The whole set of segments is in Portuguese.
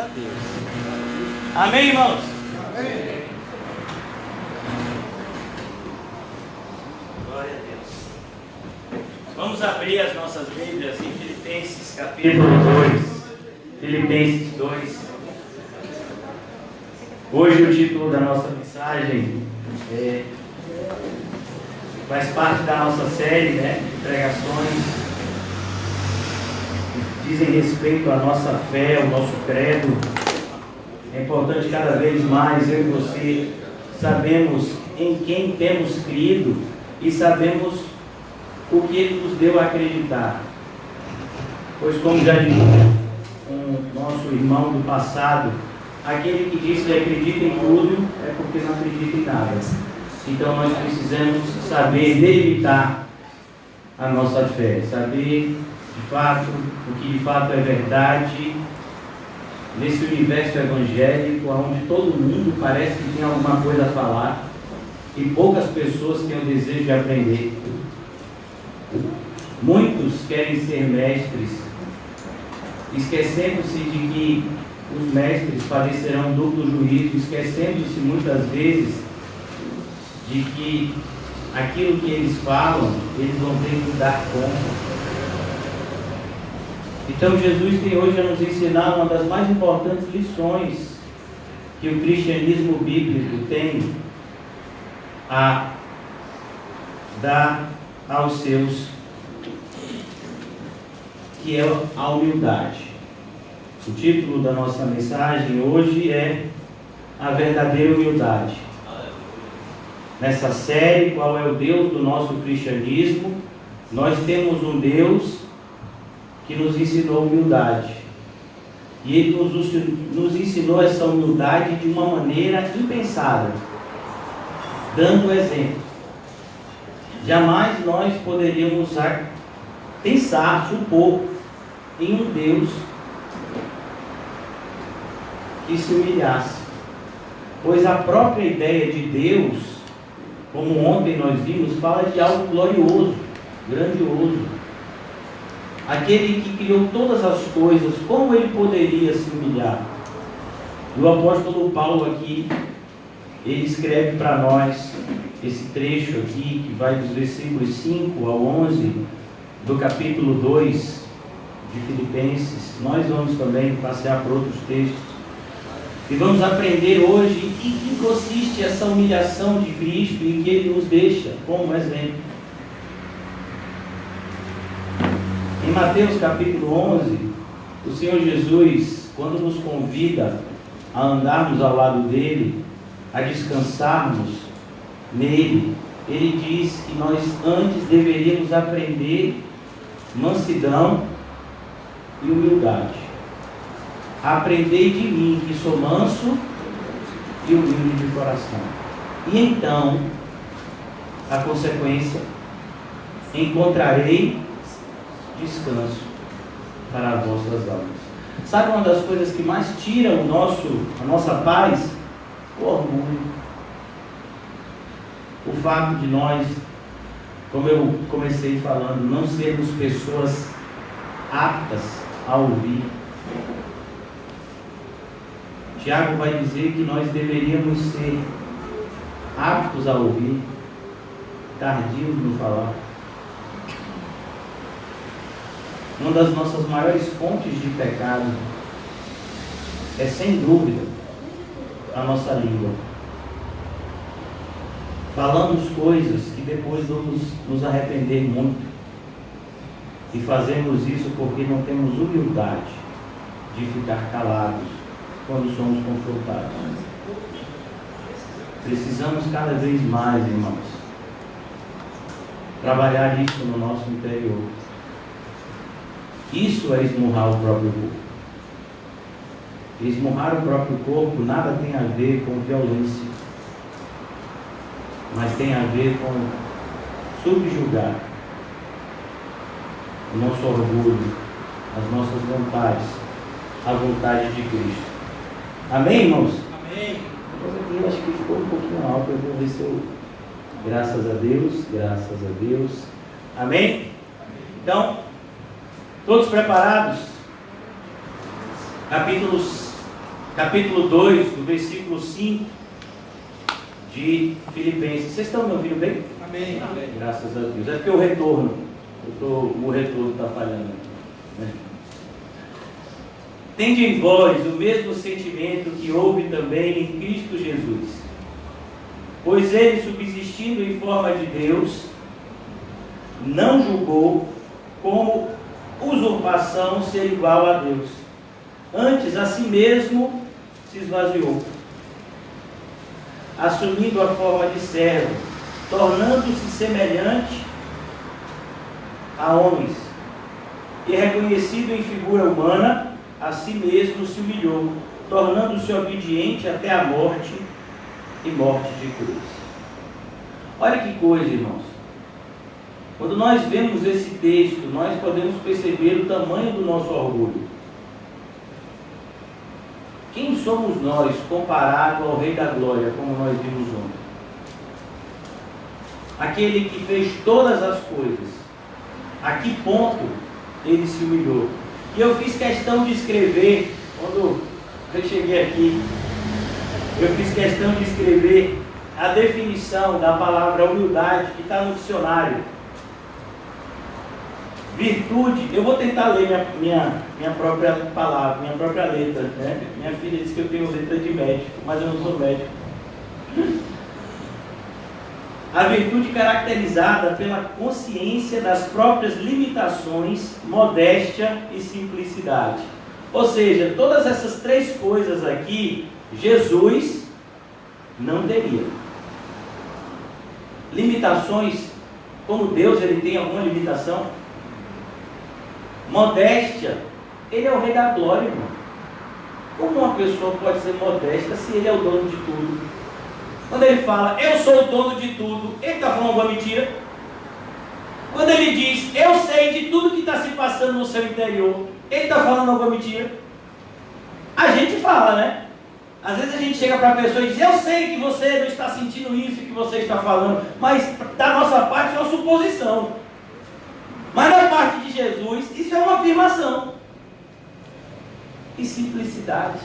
a Deus. Amém, irmãos? Amém. Glória a Deus. Vamos abrir as nossas Bíblias em Filipenses capítulo 2. Filipenses 2. Hoje o título da nossa mensagem faz parte da nossa série, de pregações que dizem respeito à nossa fé, ao nosso credo. É importante cada vez mais eu e você sabemos em quem temos crido e sabemos o que Ele nos deu a acreditar. Pois, como já disse um nosso irmão do passado, aquele que diz que acredita em tudo é porque não acredita em nada. Então nós precisamos saber delimitar a nossa fé, saber de fato o que de fato é verdade nesse universo evangélico, onde todo mundo parece que tem alguma coisa a falar e poucas pessoas têm o desejo de aprender. Muitos querem ser mestres, esquecendo-se de que os mestres padecerão duplo juízo, esquecendo-se muitas vezes de que aquilo que eles falam, eles vão ter que dar conta. Então Jesus tem hoje a nos ensinar uma das mais importantes lições que o cristianismo bíblico tem a dar aos seus, que é a humildade. O título da nossa mensagem hoje é A Verdadeira Humildade. Nessa série, qual é o Deus do nosso cristianismo? Nós temos um Deus que nos ensinou humildade. E Ele nos ensinou essa humildade de uma maneira impensada, dando exemplo. Jamais nós poderíamos pensar, supor, em um Deus que se humilhasse. Pois a própria ideia de Deus, como ontem nós vimos, fala de algo glorioso, grandioso. Aquele que criou todas as coisas, como ele poderia se humilhar? E o apóstolo Paulo aqui, ele escreve para nós esse trecho aqui, que vai dos versículos 5 ao 11, do capítulo 2 de Filipenses. Nós vamos também passear por outros textos. E vamos aprender hoje em que consiste essa humilhação de Cristo e que Ele nos deixa como exemplo. Em Mateus capítulo 11, o Senhor Jesus, quando nos convida a andarmos ao lado dEle, a descansarmos nele, Ele diz que nós antes deveríamos aprender mansidão e humildade. Aprendei de mim, que sou manso e humilde de coração. E então, a consequência, encontrarei descanso para as vossas almas. Sabe uma das coisas que mais tira a nossa paz? O orgulho. O fato de nós, como eu comecei falando, não sermos pessoas aptas a ouvir. Tiago vai dizer que nós deveríamos ser aptos a ouvir, tardios no falar. Uma das nossas maiores fontes de pecado é, sem dúvida, a nossa língua. Falamos coisas que depois vamos nos arrepender muito. E fazemos isso porque não temos humildade de ficar calados quando somos confrontados. Precisamos cada vez mais, irmãos, trabalhar isso no nosso interior. Isso é esmurrar o próprio corpo. Esmurrar o próprio corpo nada tem a ver com violência, mas tem a ver com subjugar o nosso orgulho, as nossas vontades, a vontade de Cristo. Amém, irmãos? Amém. Eu acho que ficou um pouquinho alto, eu vou ver se eu... Graças a Deus, graças a Deus. Amém? Então, todos preparados? Capítulos capítulo 2, do versículo 5 de Filipenses. Vocês estão me ouvindo bem? Amém. Graças a Deus. É porque o retorno está falhando, né? Tende em vós o mesmo sentimento que houve também em Cristo Jesus, pois ele, subsistindo em forma de Deus, não julgou como usurpação ser igual a Deus. Antes, a si mesmo se esvaziou, assumindo a forma de servo, tornando-se semelhante a homens, e reconhecido em figura humana, a si mesmo se humilhou, tornando-se obediente até a morte e morte de cruz. Olha que coisa, irmãos. Quando nós vemos esse texto, nós podemos perceber o tamanho do nosso orgulho. Quem somos nós comparado ao Rei da Glória, como nós vimos ontem? Aquele que fez todas as coisas. A que ponto ele se humilhou? E eu fiz questão de escrever, quando eu cheguei aqui, eu fiz questão de escrever a definição da palavra humildade que está no dicionário. Virtude, eu vou tentar ler minha própria palavra, minha própria letra, né? Minha filha disse que eu tenho letra de médico, mas eu não sou médico. A virtude caracterizada pela consciência das próprias limitações, modéstia e simplicidade. Ou seja, todas essas três coisas aqui, Jesus não teria. Limitações, como Deus, ele tem alguma limitação? Modéstia, ele é o Rei da Glória, irmão. Como uma pessoa pode ser modesta se ele é o dono de tudo? Quando ele fala, eu sou o dono de tudo, ele está falando alguma mentira? Quando ele diz, eu sei de tudo que está se passando no seu interior, ele está falando alguma mentira? A gente fala, né? Às vezes a gente chega para a pessoa e diz, eu sei que você não está sentindo isso que você está falando, mas da nossa parte é uma suposição. Mas da parte de Jesus, isso é uma afirmação. E simplicidade.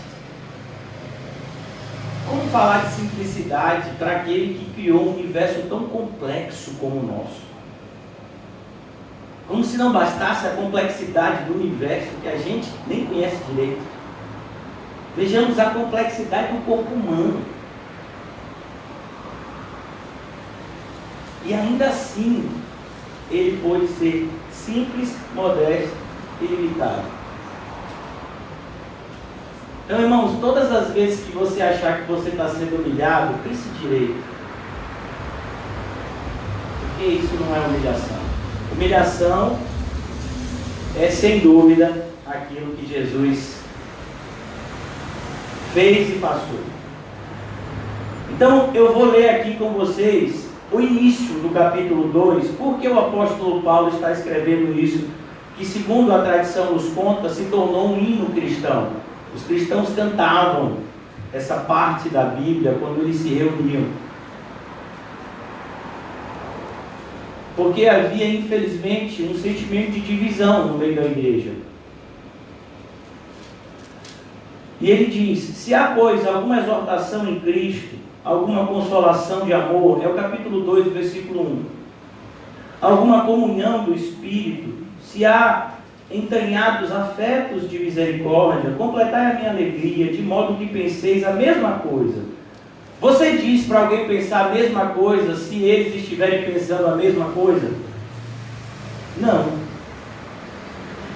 Como falar de simplicidade para aquele que criou um universo tão complexo como o nosso? Como se não bastasse a complexidade do universo que a gente nem conhece direito. Vejamos a complexidade do corpo humano. E ainda assim, ele pôde ser simples, modesto e limitado. Então, irmãos, todas as vezes que você achar que você está sendo humilhado, pense direito. Porque isso não é humilhação. Humilhação é, sem dúvida, aquilo que Jesus fez e passou. Então, eu vou ler aqui com vocês o início do capítulo 2, porque o apóstolo Paulo está escrevendo isso, que segundo a tradição nos conta, se tornou um hino cristão. Os cristãos cantavam essa parte da Bíblia quando eles se reuniam. Porque havia, infelizmente, um sentimento de divisão no meio da igreja. E ele diz, se há, pois, alguma exortação em Cristo, alguma consolação de amor, é o capítulo 2, versículo 1. Alguma comunhão do Espírito, se há entranhados afetos de misericórdia, completai a minha alegria, de modo que penseis a mesma coisa. Você diz para alguém pensar a mesma coisa, se eles estiverem pensando a mesma coisa? Não.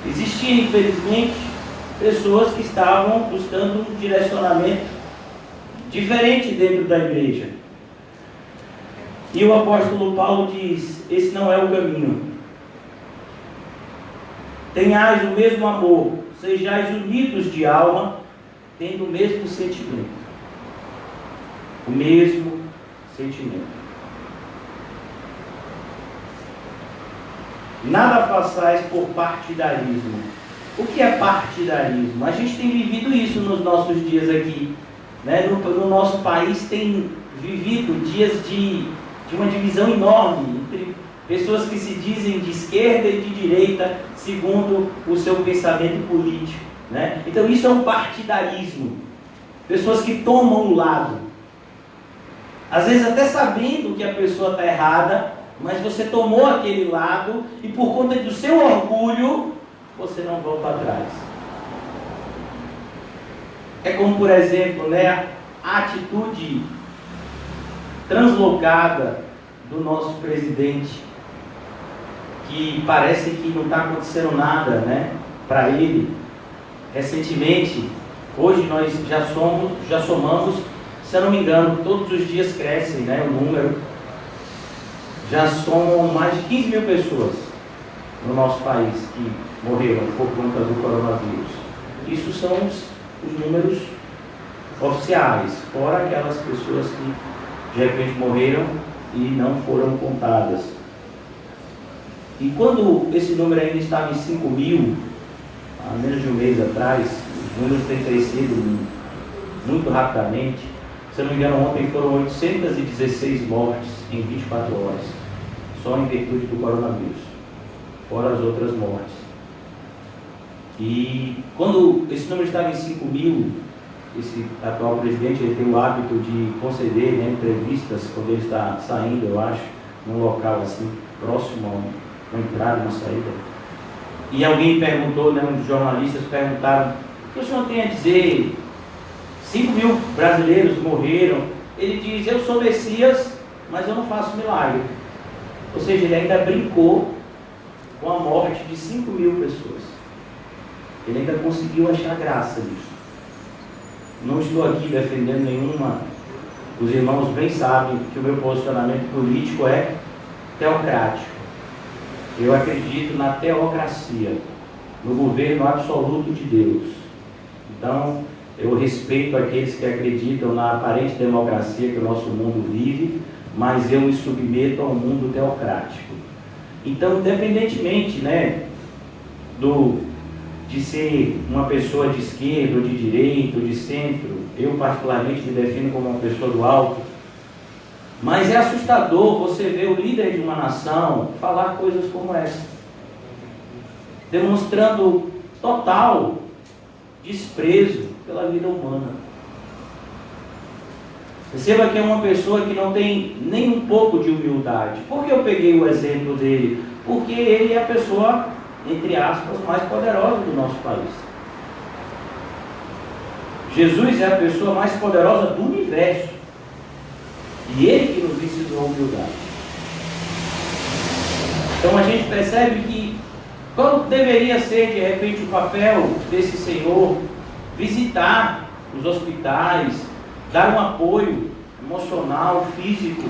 Existiam, infelizmente, pessoas que estavam buscando um direcionamento diferente dentro da igreja. E o apóstolo Paulo diz, esse não é o caminho. Tenhais o mesmo amor, sejais unidos de alma, tendo o mesmo sentimento. O mesmo sentimento. Nada façais por partidarismo. O que é partidarismo? A gente tem vivido isso nos nossos dias aqui, né? No nosso país tem vivido dias de uma divisão enorme entre pessoas que se dizem de esquerda e de direita, segundo o seu pensamento político, né? Então isso é um partidarismo. Pessoas que tomam o lado. Às vezes até sabendo que a pessoa está errada, mas você tomou aquele lado e por conta do seu orgulho, você não volta atrás. É como, por exemplo, né, a atitude translocada do nosso presidente, que parece que não está acontecendo nada, né, para ele. Recentemente, hoje nós já somamos, se eu não me engano, todos os dias crescem, né, o número. Já somam mais de 15 mil pessoas no nosso país que morreram por conta do coronavírus. Isso são os números oficiais, fora aquelas pessoas que de repente morreram e não foram contadas. E quando esse número ainda estava em 5 mil, há menos de um mês atrás, os números têm crescido muito rapidamente. Se eu não me engano, ontem foram 816 mortes em 24 horas, só em virtude do coronavírus, fora as outras mortes. E quando esse número estava em 5 mil, esse atual presidente ele tem o hábito de conceder, né, entrevistas quando ele está saindo, eu acho, num local assim, próximo a uma entrada, uma saída. E alguém perguntou, né, um dos jornalistas perguntaram: o que o senhor tem a dizer? 5 mil brasileiros morreram. Ele diz: eu sou Messias, mas eu não faço milagre. Ou seja, ele ainda brincou com a morte de 5 mil pessoas. Ele ainda conseguiu achar graça nisso. Não estou aqui defendendo nenhuma. Os irmãos bem sabem que o meu posicionamento político é teocrático. Eu acredito na teocracia, no governo absoluto de Deus. Então, eu respeito aqueles que acreditam na aparente democracia que o nosso mundo vive, mas eu me submeto ao mundo teocrático. Então, independentemente, né, de ser uma pessoa de esquerda, ou de direita, ou de centro, eu particularmente me defino como uma pessoa do alto, mas é assustador você ver o líder de uma nação falar coisas como essa, demonstrando total desprezo pela vida humana. Perceba que é uma pessoa que não tem nem um pouco de humildade. Por que eu peguei o exemplo dele? Porque ele é a pessoa, entre aspas, mais poderosa do nosso país. Jesus é a pessoa mais poderosa do universo. E ele que nos ensinou a humildade. Então a gente percebe que qual deveria ser de repente o papel desse Senhor? Visitar os hospitais, dar um apoio emocional, físico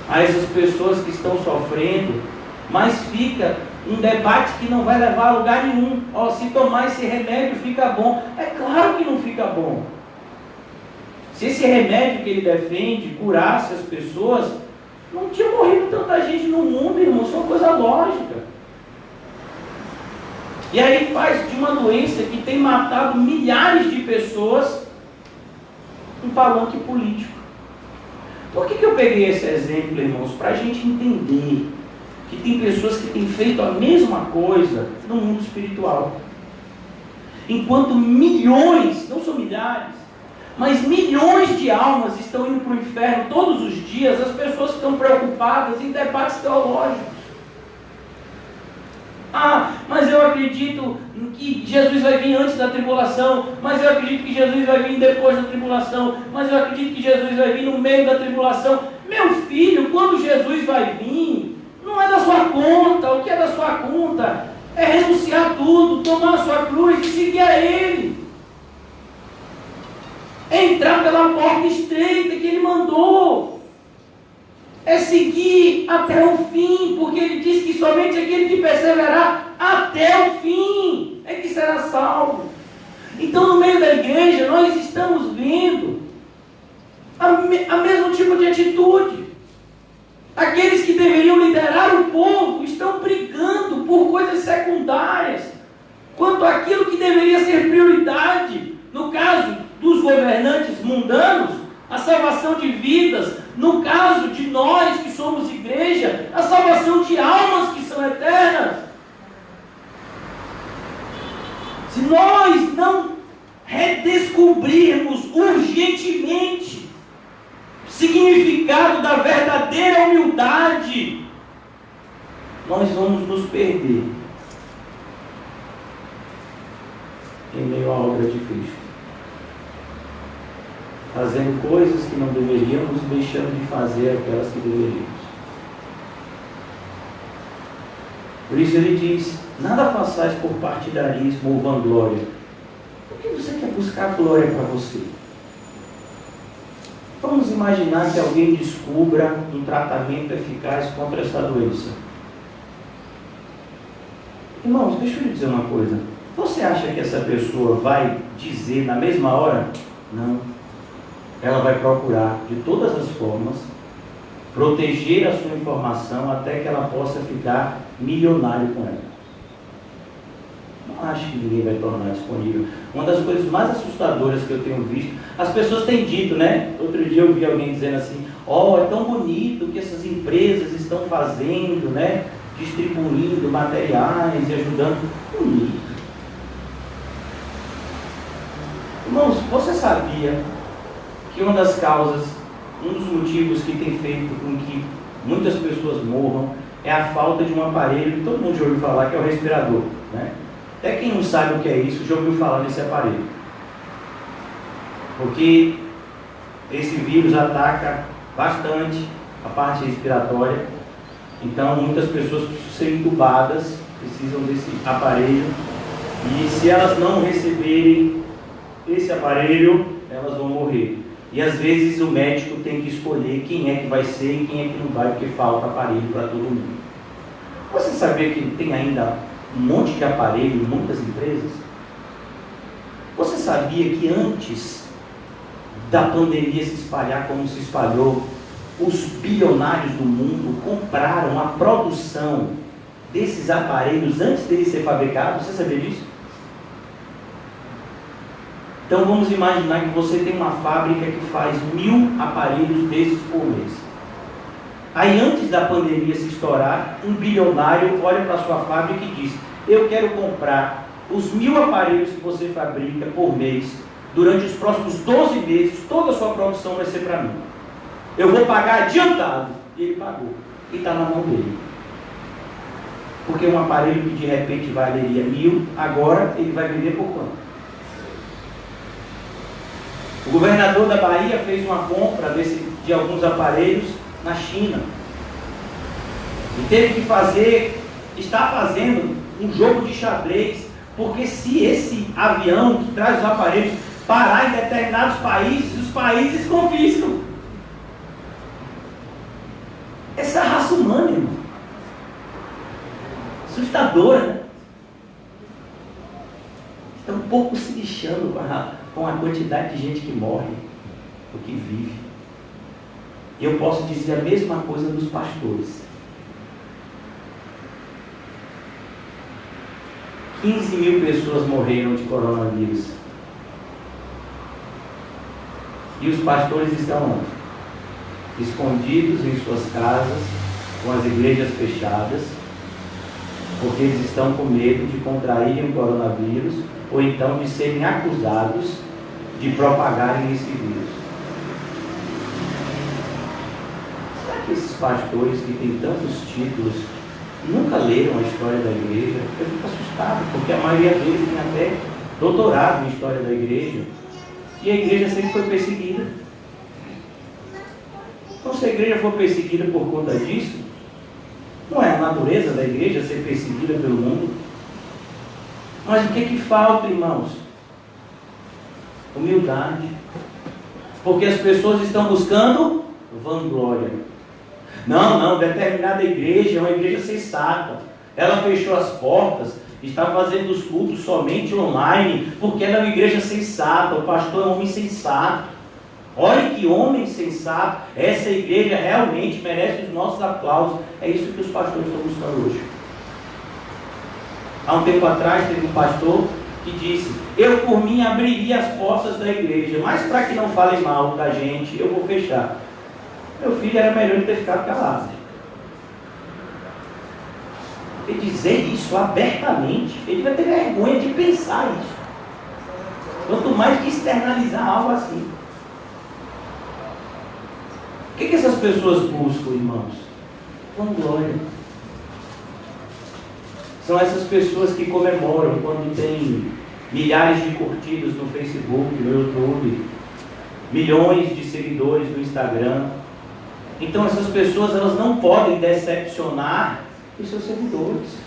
a essas pessoas que estão sofrendo, mas fica um debate que não vai levar a lugar nenhum. Se tomar esse remédio fica bom. É claro que não fica bom. Se esse remédio que ele defende curasse as pessoas, não tinha morrido tanta gente no mundo, irmão. Isso é uma coisa lógica. E aí faz de uma doença que tem matado milhares de pessoas um palanque político. Por que eu peguei esse exemplo, irmãos? Para a gente entender que tem pessoas que têm feito a mesma coisa no mundo espiritual. Enquanto milhões, não são milhares, mas milhões de almas estão indo para o inferno todos os dias, as pessoas estão preocupadas em debates teológicos. Mas eu acredito que Jesus vai vir antes da tribulação, mas eu acredito que Jesus vai vir depois da tribulação, mas eu acredito que Jesus vai vir no meio da tribulação. Meu filho, quando Jesus vai vir, não é da sua conta. O que é da sua conta é renunciar tudo, tomar a sua cruz e seguir a Ele. É entrar pela porta estreita que Ele mandou. É seguir até o fim, porque Ele diz que somente aquele que perseverar até o fim é que será salvo. Então, no meio da igreja, nós estamos vendo a mesmo tipo de atitude. Aqueles que deveriam liderar o povo estão brigando por coisas secundárias, quanto àquilo que deveria ser prioridade. No caso dos governantes mundanos, a salvação de vidas. No caso de nós que somos igreja, a salvação de almas que são eternas. Se nós não redescobrirmos urgentemente o significado da verdadeira humildade, nós vamos nos perder em meio à obra de Cristo, fazendo coisas que não deveríamos, deixando de fazer aquelas que deveríamos. Por isso ele diz: nada façais por partidarismo ou vanglória. Por que você quer buscar glória para você? Vamos imaginar que alguém descubra um tratamento eficaz contra essa doença. Irmãos, deixa eu lhe dizer uma coisa. Você acha que essa pessoa vai dizer na mesma hora? Não. Ela vai procurar, de todas as formas, proteger a sua informação até que ela possa ficar milionário com ela. Não acho que ninguém vai tornar disponível. Uma das coisas mais assustadoras que eu tenho visto, as pessoas têm dito, né? Outro dia eu vi alguém dizendo assim: ó, é tão bonito o que essas empresas estão fazendo, né? Distribuindo materiais e ajudando. Bonito. Irmãos, você sabia que uma das causas, um dos motivos que tem feito com que muitas pessoas morram é a falta de um aparelho que todo mundo já ouviu falar, que é o respirador, né? Até quem não sabe o que é isso, já ouviu falar nesse aparelho. Porque esse vírus ataca bastante a parte respiratória, então muitas pessoas precisam ser intubadas, precisam desse aparelho, e se elas não receberem esse aparelho, elas vão morrer. E às vezes o médico tem que escolher quem é que vai ser e quem é que não vai, porque falta aparelho para todo mundo. Você sabia que tem ainda um monte de aparelho em muitas empresas? Você sabia que antes da pandemia se espalhar como se espalhou, os bilionários do mundo compraram a produção desses aparelhos antes deles serem fabricados? Você sabia disso? Então vamos imaginar que você tem uma fábrica que faz 1000 aparelhos desses por mês. Aí antes da pandemia se estourar, um bilionário olha para a sua fábrica e diz: eu quero comprar os 1000 aparelhos que você fabrica por mês, durante os próximos 12 meses, toda a sua produção vai ser para mim. Eu vou pagar adiantado. E ele pagou. E está na mão dele. Porque um aparelho que de repente valeria 1000, agora ele vai vender por quanto? O governador da Bahia fez uma compra de alguns aparelhos na China. E teve que está fazendo um jogo de xadrez, porque se esse avião que traz os aparelhos parar em determinados países, os países confiscam. Essa é a raça humana, irmão. Assustadora, né? Estão um pouco se lixando com a quantidade de gente que morre, ou que vive. E eu posso dizer a mesma coisa dos pastores. 15 mil pessoas morreram de coronavírus. E os pastores estão onde? Escondidos em suas casas, com as igrejas fechadas, porque eles estão com medo de contraírem o coronavírus, ou então de serem acusados de propagarem esse vírus. Será que esses pastores que têm tantos títulos nunca leram a história da igreja? Eu fico assustado, porque a maioria deles tem até doutorado em história da igreja, e a igreja sempre foi perseguida. Então, se a igreja for perseguida por conta disso, não é a natureza da igreja ser perseguida pelo mundo? Mas o que falta, irmãos? Humildade. Porque as pessoas estão buscando vanglória. Não, determinada igreja é uma igreja sensata. Ela fechou as portas, está fazendo os cultos somente online, porque ela é uma igreja sensata, o pastor é um homem sensato. Olha que homem sensato, essa igreja realmente merece os nossos aplausos. É isso que os pastores estão buscando hoje. Há um tempo atrás teve um pastor que disse: eu por mim abriria as portas da igreja, mas para que não falem mal da gente, eu vou fechar. Meu filho, era melhor ele ter ficado calado. E dizer isso abertamente, ele vai ter vergonha de pensar isso. Quanto mais que externalizar algo assim. O que essas pessoas buscam, irmãos? Vanglória. São essas pessoas que comemoram quando tem milhares de curtidas no Facebook, no YouTube, milhões de seguidores no Instagram. Então essas pessoas, elas não podem decepcionar os seus seguidores.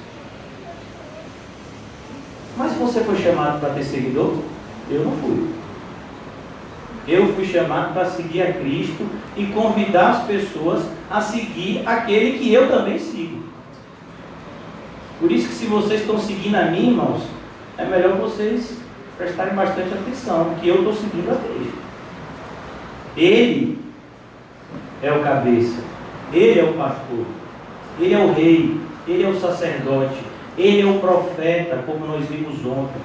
Mas você foi chamado para ter seguidor? Eu não fui. Eu fui chamado para seguir a Cristo e convidar as pessoas a seguir aquele que eu também sigo. Por isso que se vocês estão seguindo a mim, irmãos, é melhor vocês prestarem bastante atenção, que eu estou seguindo a Cristo. Ele é o cabeça, ele é o pastor, ele é o rei, ele é o sacerdote, ele é o profeta, como nós vimos ontem.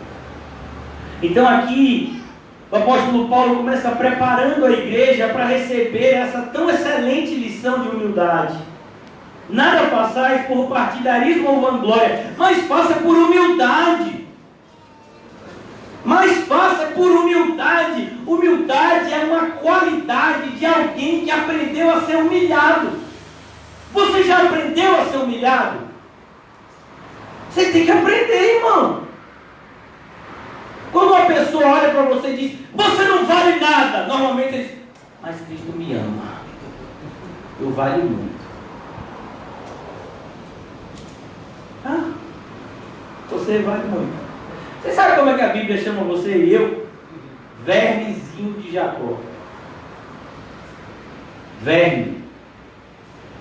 Então aqui, o apóstolo Paulo começa preparando a igreja para receber essa tão excelente lição de humildade. Nada façais por partidarismo ou vanglória, mas faça por humildade. Mas faça por humildade. Humildade é uma qualidade de alguém que aprendeu a ser humilhado. Você já aprendeu a ser humilhado? Você tem que aprender, irmão. Quando uma pessoa olha para você e diz, você não vale nada, normalmente ele diz, mas Cristo me ama. Eu valho muito. Você vale muito. Você sabe como é que a Bíblia chama você e eu? Vermezinho de Jacó. Verme.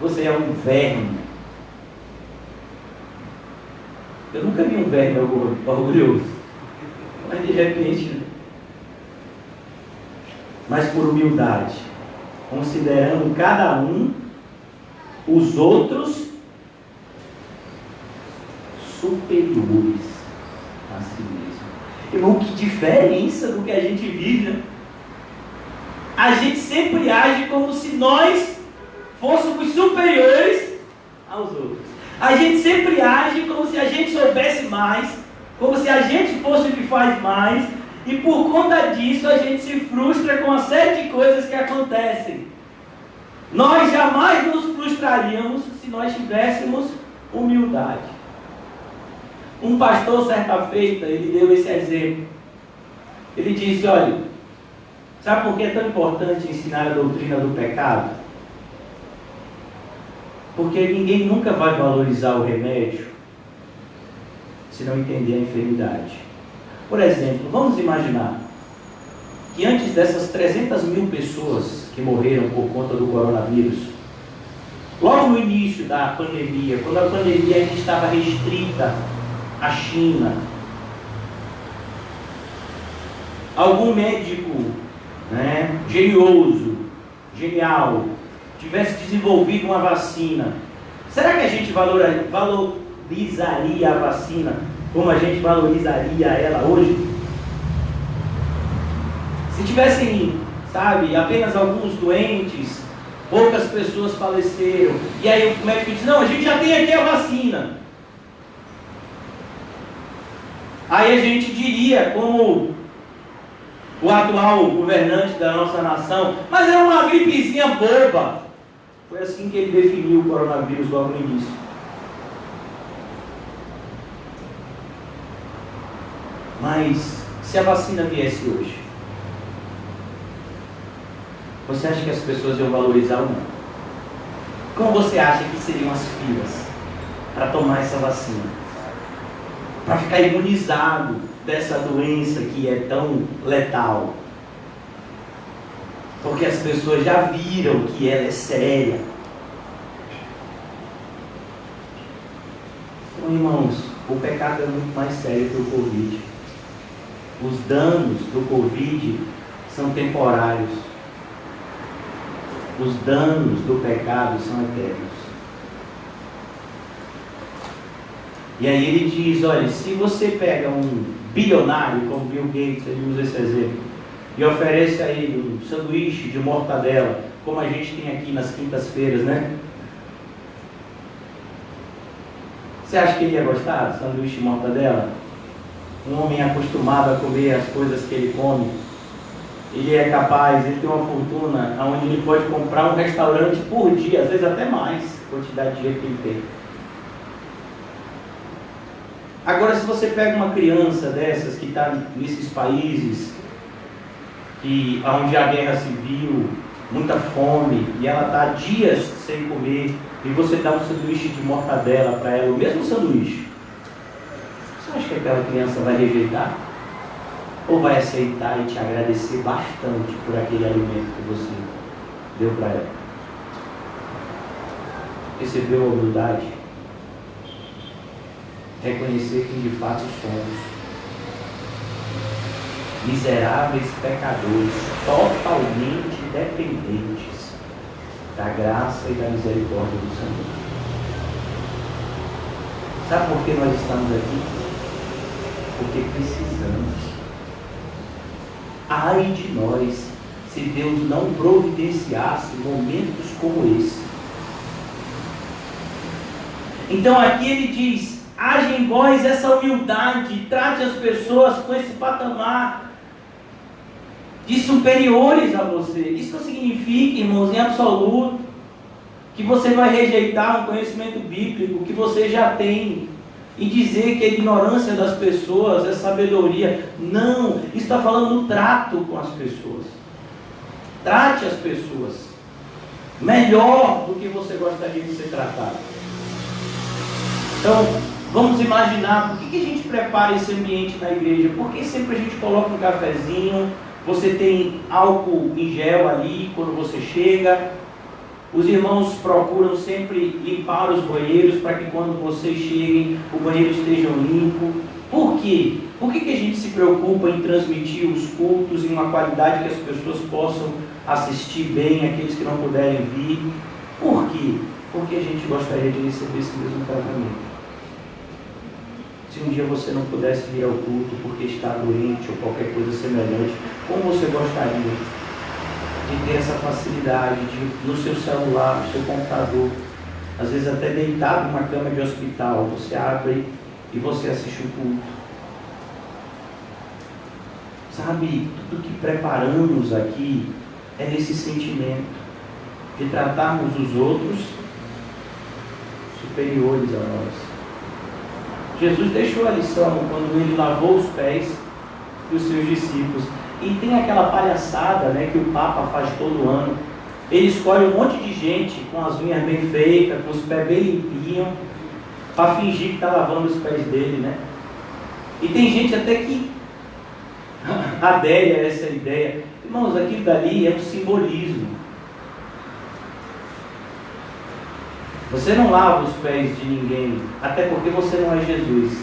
Você é um verme. Eu nunca vi um verme orgulhoso. Mas de repente... Mas por humildade. Considerando cada um os outros superiores a si mesmo. Irmão, que diferença do que a gente vive, né? A gente sempre age como se nós fôssemos superiores aos outros. A gente sempre age como se a gente soubesse mais, como se a gente fosse o que faz mais, e por conta disso a gente se frustra com uma série de coisas que acontecem. Nós jamais nos frustraríamos se nós tivéssemos humildade. Um pastor, certa feita, ele deu esse exemplo. Ele disse, olha, sabe por que é tão importante ensinar a doutrina do pecado? Porque ninguém nunca vai valorizar o remédio se não entender a enfermidade. Por exemplo, vamos imaginar que antes dessas 300 mil pessoas que morreram por conta do coronavírus, logo no início da pandemia, quando a pandemia ainda estava restrita à China, algum médico, genioso, genial, tivesse desenvolvido uma vacina, será que a gente valorizaria a vacina como a gente valorizaria ela hoje? Se tivessem, apenas alguns doentes, poucas pessoas faleceram, e aí o médico diz, não, a gente já tem aqui a vacina. Aí a gente diria, como o atual governante da nossa nação, mas é uma gripezinha boba. Foi assim que ele definiu o coronavírus logo no início. Mas, se a vacina viesse hoje, você acha que as pessoas iam valorizar ou não? Como você acha que seriam as filas para tomar essa vacina? Para ficar imunizado dessa doença que é tão letal? Porque as pessoas já viram que ela é séria. Então, irmãos, o pecado é muito mais sério que o Covid. Os danos do Covid são temporários. Os danos do pecado são eternos. E aí ele diz, olha, se você pega um bilionário, como Bill Gates, ele usa esse exemplo, e oferece a ele um sanduíche de mortadela, como a gente tem aqui nas quintas-feiras, né? Você acha que ele ia gostar do sanduíche de mortadela? um homem acostumado a comer as coisas que ele come, ele é capaz, ele tem uma fortuna onde ele pode comprar um restaurante por dia, às vezes até mais, quantidade de dinheiro que ele tem. Agora, se você pega uma criança dessas que está nesses países onde há guerra civil, muita fome, e ela está dias sem comer, e você dá um sanduíche de mortadela para ela, o mesmo sanduíche, você acha que aquela criança vai rejeitar? Ou vai aceitar e te agradecer bastante por aquele alimento que você deu para ela? Recebeu a humildade? Reconhecer quem de fato somos. Miseráveis pecadores, totalmente dependentes da graça e da misericórdia do Senhor. Sabe por que nós estamos aqui? Porque precisamos. Ai de nós, se Deus não providenciasse momentos como esse. Então aqui ele diz: haja em vós essa humildade, trate as pessoas com esse patamar de superiores a você. Isso não significa, irmãos, em absoluto, que você vai rejeitar um conhecimento bíblico que você já tem e dizer que a ignorância das pessoas é sabedoria. Não, isso está falando no trato com as pessoas. Trate as pessoas melhor do que você gostaria de ser tratado. Então, vamos imaginar, por que a gente prepara esse ambiente na igreja? Porque sempre a gente coloca um cafezinho, você tem álcool em gel ali quando você chega. Os irmãos procuram sempre limpar os banheiros para que quando vocês cheguem, o banheiro esteja limpo. Por quê? Por que a gente se preocupa em transmitir os cultos em uma qualidade que as pessoas possam assistir bem, aqueles que não puderem vir? Por quê? Porque a gente gostaria de receber esse mesmo tratamento. Se um dia você não pudesse vir ao culto porque está doente ou qualquer coisa semelhante, como você gostaria de ter essa facilidade de, no seu celular, no seu computador, às vezes até deitado numa cama de hospital, você abre e você assiste o culto. Sabe, tudo que preparamos aqui é nesse sentimento de tratarmos os outros superiores a nós. Jesus deixou a lição quando ele lavou os pés dos seus discípulos. E tem aquela palhaçada, né, que o Papa faz todo ano. Ele escolhe um monte de gente com as unhas bem feitas, com os pés bem limpinhos, para fingir que está lavando os pés dele, né? E tem gente até que adere a essa ideia. Irmãos, aquilo dali é um simbolismo. Você não lava os pés de ninguém, até porque você não é Jesus.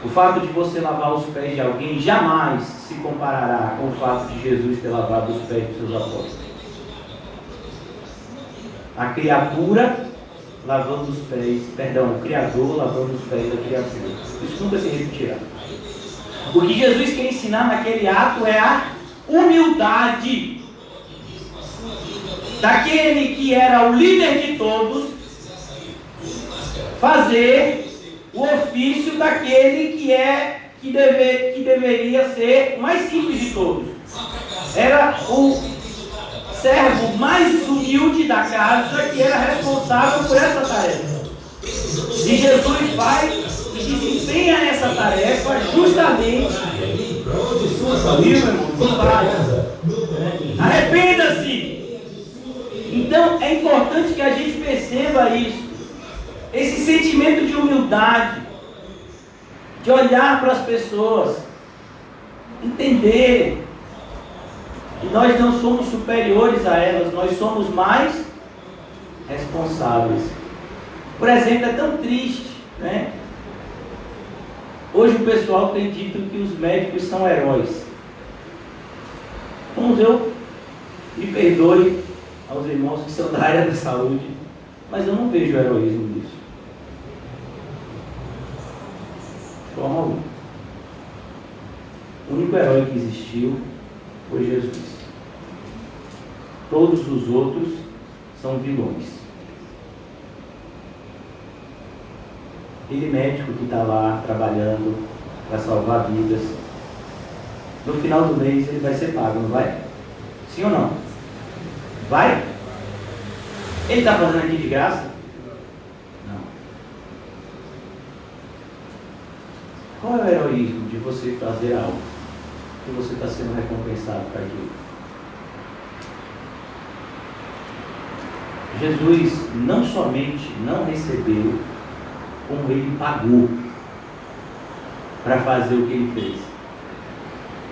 O fato de você lavar os pés de alguém jamais se comparará com o fato de Jesus ter lavado os pés dos seus apóstolos. A criatura lavando os pés, o Criador lavando os pés da criatura. Isso nunca se repetirá. O que Jesus quer ensinar naquele ato é a humildade daquele que era o líder de todos, fazer o ofício daquele que deveria ser o mais simples de todos. Era o servo mais humilde da casa que era responsável por essa tarefa. E Jesus vai e desempenha essa tarefa justamente. Arrependa-se! Então é importante que a gente perceba isso. Esse sentimento de humildade, de olhar para as pessoas, entender que nós não somos superiores a elas, nós somos mais responsáveis. Por exemplo, é tão triste, né? Hoje o pessoal tem dito que os médicos são heróis. Vamos, eu me perdoe aos irmãos que são da área da saúde, mas eu não vejo heroísmo nisso. De forma alguma. O único herói que existiu foi Jesus. Todos os outros são vilões. Aquele médico que está lá trabalhando para salvar vidas, no final do mês ele vai ser pago, não vai? Sim ou não? Vai? Ele está fazendo aqui de graça? Não. Qual é o heroísmo de você fazer algo que você está sendo recompensado por aquilo? Jesus não somente não recebeu, como ele pagou para fazer o que ele fez.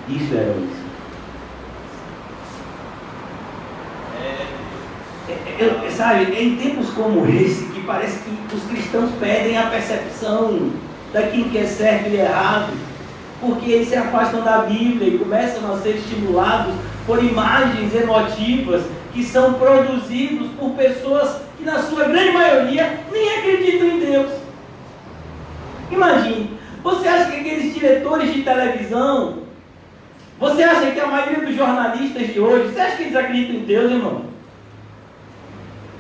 Isso é heroísmo. Sabe, é em tempos como esse que parece que os cristãos perdem a percepção daquilo que é certo e errado, porque eles se afastam da Bíblia e começam a ser estimulados por imagens emotivas que são produzidos por pessoas que na sua grande maioria nem acreditam em Deus. Imagine, você acha que aqueles diretores de televisão, você acha que a maioria dos jornalistas de hoje, você acha que eles acreditam em Deus, irmão?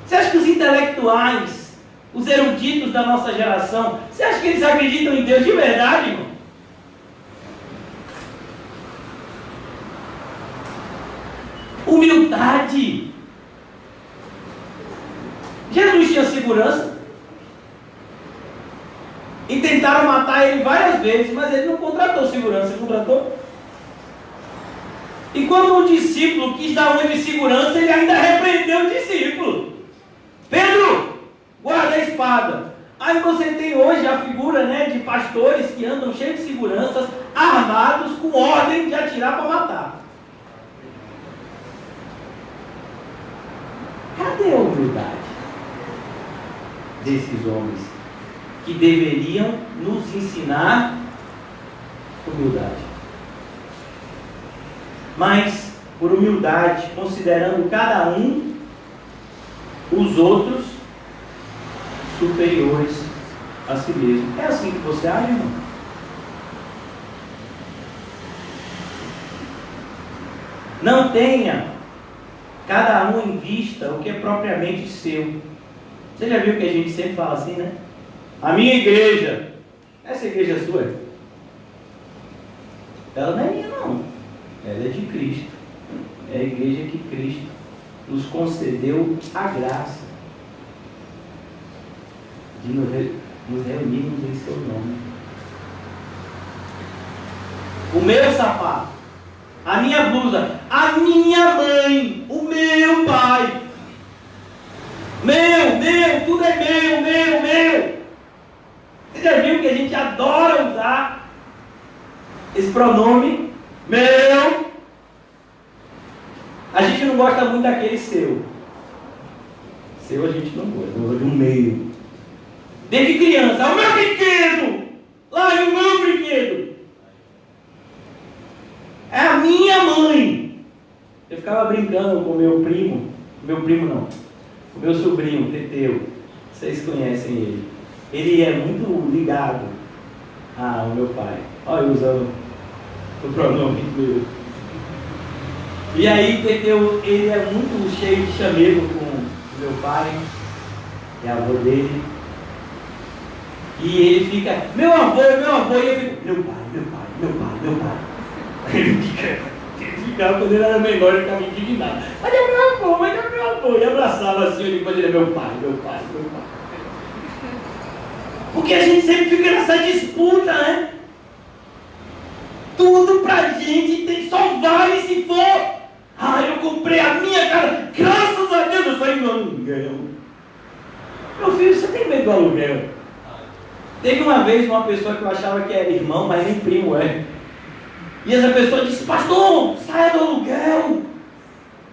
Você acha que os intelectuais, os eruditos da nossa geração, você acha que eles acreditam em Deus de verdade, irmão? Humildade. Jesus tinha segurança. E tentaram matar ele várias vezes, mas ele não contratou segurança, ele contratou? E quando um discípulo quis dar uma de segurança, ele ainda repreendeu o discípulo. Pedro, guarda a espada. Aí você tem hoje a figura, né, de pastores que andam cheios de seguranças, armados, com ordem de atirar para matar. Cadê a humildade desses homens que deveriam nos ensinar humildade? Mas, por humildade, considerando cada um os outros superiores a si mesmo. É assim que você age, irmão? Não tenha cada um em vista o que é propriamente seu. Você já viu que a gente sempre fala assim, né? A minha igreja, essa igreja é sua? Ela não é minha, não. Ela é de Cristo. É a igreja que Cristo nos concedeu a graça de nos reunirmos em seu nome. O meu sapato, a minha blusa, a minha mãe, o meu pai, meu, tudo é meu. Você já viu que a gente adora usar esse pronome? Meu. A gente não gosta muito daquele seu. Seu a gente não gosta, gosta de um meio. Desde criança, é o meu brinquedo. Lá é o meu brinquedo. É a minha mãe. Eu ficava brincando com o meu primo. Meu primo não. O meu sobrinho, Teteu. Vocês conhecem ele. Ele é muito ligado ao meu pai. Olha, usando o pronome meu. E aí, Teteu, ele é muito cheio de chamego com o meu pai, que é avô dele. E ele fica, meu avô, e eu fico, meu pai. Ele ficava, quando ele era menor, ele ficava indignado. Mas é meu avô. E abraçava assim, ele quando ele é meu pai. Porque a gente sempre fica nessa disputa, né? Tudo pra gente só vale se for. Eu comprei a minha casa, graças a Deus eu saí no aluguel. Meu filho, você tem medo do aluguel? Teve uma vez uma pessoa que eu achava que era irmão, mas nem primo é. E essa pessoa disse, pastor, saia do aluguel,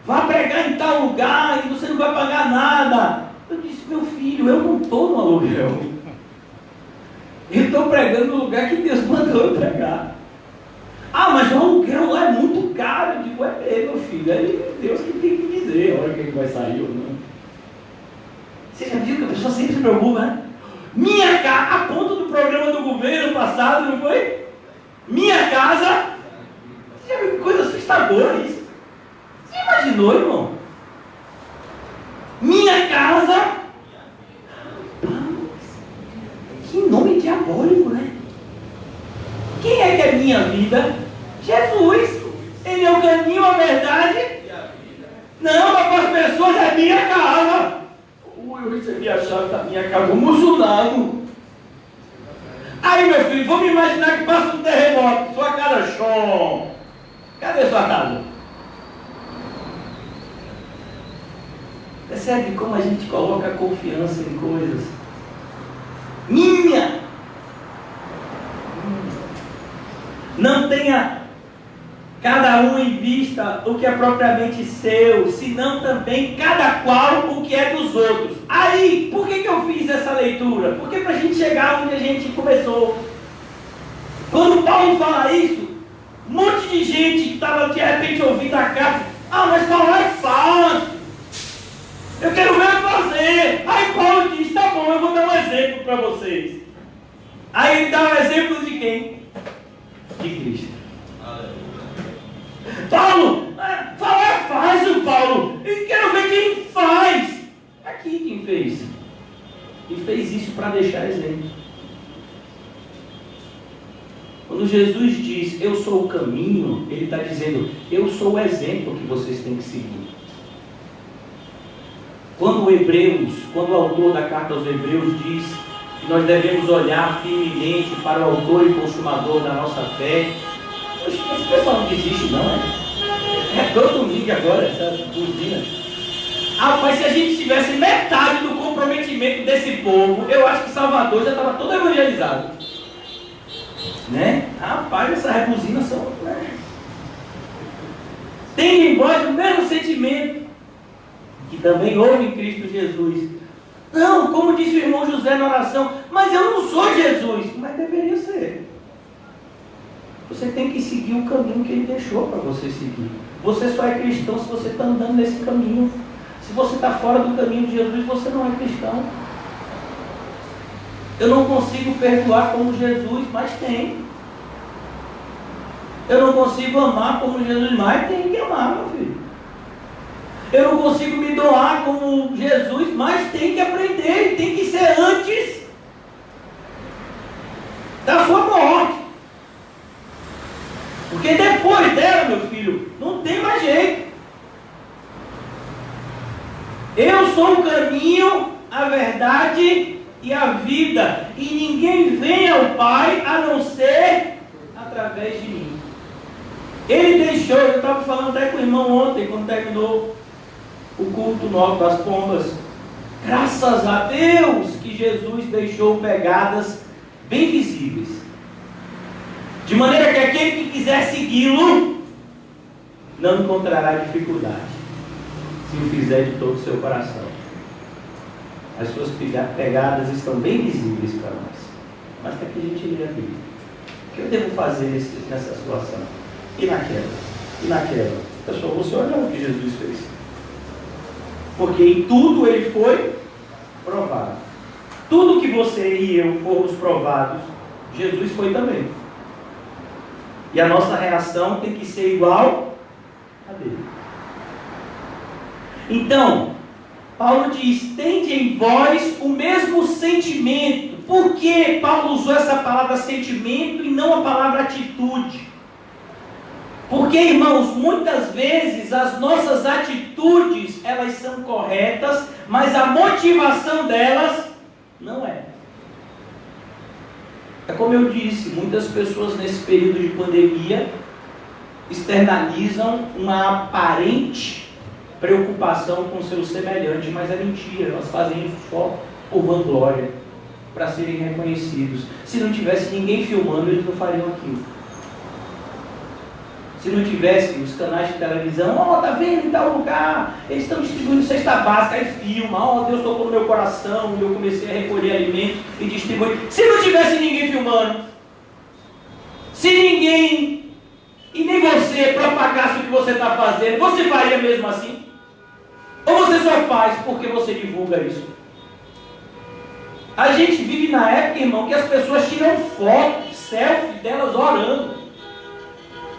vá pregar em tal lugar e você não vai pagar nada. Eu disse, meu filho, eu não estou no aluguel. Eu estou pregando no lugar que Deus mandou eu pregar. Mas o aluguel lá é muito caro. Eu digo, meu filho, é Deus que tem que dizer a hora que ele vai sair ou não. Você já viu que a pessoa sempre se preocupa, né? Minha casa, a ponto do programa do governo passado, não foi? Minha casa. Você já viu que coisa assustadora isso? Você imaginou, irmão? Minha casa. Que nome diabólico, né? Quem é que é minha vida? Jesus. Ele é o caminho, a verdade e a vida. Não, mas para as pessoas é minha casa. Eu recebi a chave da minha casa, muçulmano. Aí, meu filho, vamos imaginar que passa um terremoto, sua casa chom. Cadê sua casa? Percebe como a gente coloca confiança em coisas? Minha! Não tenha cada um em vista o que é propriamente seu, senão também cada qual o que é dos outros. Aí, por que eu fiz essa leitura? Porque para a gente chegar onde a gente começou. Quando Paulo fala isso, um monte de gente que estava de repente ouvindo a carta, mas Paulo é fácil. Eu quero ver fazer. Aí Paulo diz, tá bom, eu vou dar um exemplo para vocês. Aí ele dá um exemplo de quem? De Cristo. Paulo, falar é fácil, Paulo. Eu quero ver quem faz. Aqui quem fez. E fez isso para deixar exemplo. Quando Jesus diz, eu sou o caminho, ele está dizendo, eu sou o exemplo que vocês têm que seguir. Quando o autor da carta aos Hebreus diz que nós devemos olhar firmemente para o autor e consumador da nossa fé, esse pessoal não desiste não, é todo domingo agora, essa buzina. Mas se a gente tivesse metade do comprometimento desse povo, eu acho que Salvador já estava todo evangelizado. Né? Rapaz, essas rebuzinas são... Tem em vós o mesmo sentimento que também houve em Cristo Jesus. Não, como disse o irmão José na oração, mas eu não sou Jesus. Mas deveria ser. Você tem que seguir o caminho que ele deixou para você seguir. Você só é cristão se você está andando nesse caminho. Se você está fora do caminho de Jesus, você não é cristão. Eu não consigo perdoar como Jesus, mas tem. Eu não consigo amar como Jesus, mas tem que amar, meu filho. Eu não consigo me doar como Jesus, mas tem que aprender, tem que ser antes da sua morte. Porque depois dela, meu filho, não tem mais jeito. Eu sou o caminho, a verdade e a vida. E ninguém vem ao Pai a não ser através de mim. Ele deixou, eu estava falando até com o irmão ontem, quando terminou o culto no Alto das Pombas. Graças a Deus que Jesus deixou pegadas bem visíveis. De maneira que aquele que quiser segui-lo não encontrará dificuldade, se o fizer de todo o seu coração. As suas pegadas estão bem visíveis para nós. Mas para que a gente lê a Bíblia? O que eu devo fazer nessa situação? E naquela? E naquela? Pessoal, você olha o que Jesus fez. Porque em tudo ele foi provado. Tudo que você e eu fomos provados, Jesus foi também. E a nossa reação tem que ser igual a dele. Então, Paulo diz, tende em vós o mesmo sentimento. Por que Paulo usou essa palavra sentimento e não a palavra atitude? Porque, irmãos, muitas vezes as nossas atitudes, elas são corretas, mas a motivação delas não é. É como eu disse, muitas pessoas nesse período de pandemia externalizam uma aparente preocupação com o seu semelhante, mas é mentira, elas fazem isso só por vanglória, para serem reconhecidos. Se não tivesse ninguém filmando, eles não fariam aquilo. Se não tivesse os canais de televisão, tá vendo em tal lugar, eles estão distribuindo cesta básica, aí filma, Deus tocou no meu coração, e eu comecei a recolher alimentos e distribuir. Se não tivesse ninguém filmando, se ninguém, e nem você, propagasse o que você está fazendo, você faria mesmo assim? Ou você só faz porque você divulga isso? A gente vive na época, irmão, que as pessoas tiram foto, selfie delas orando,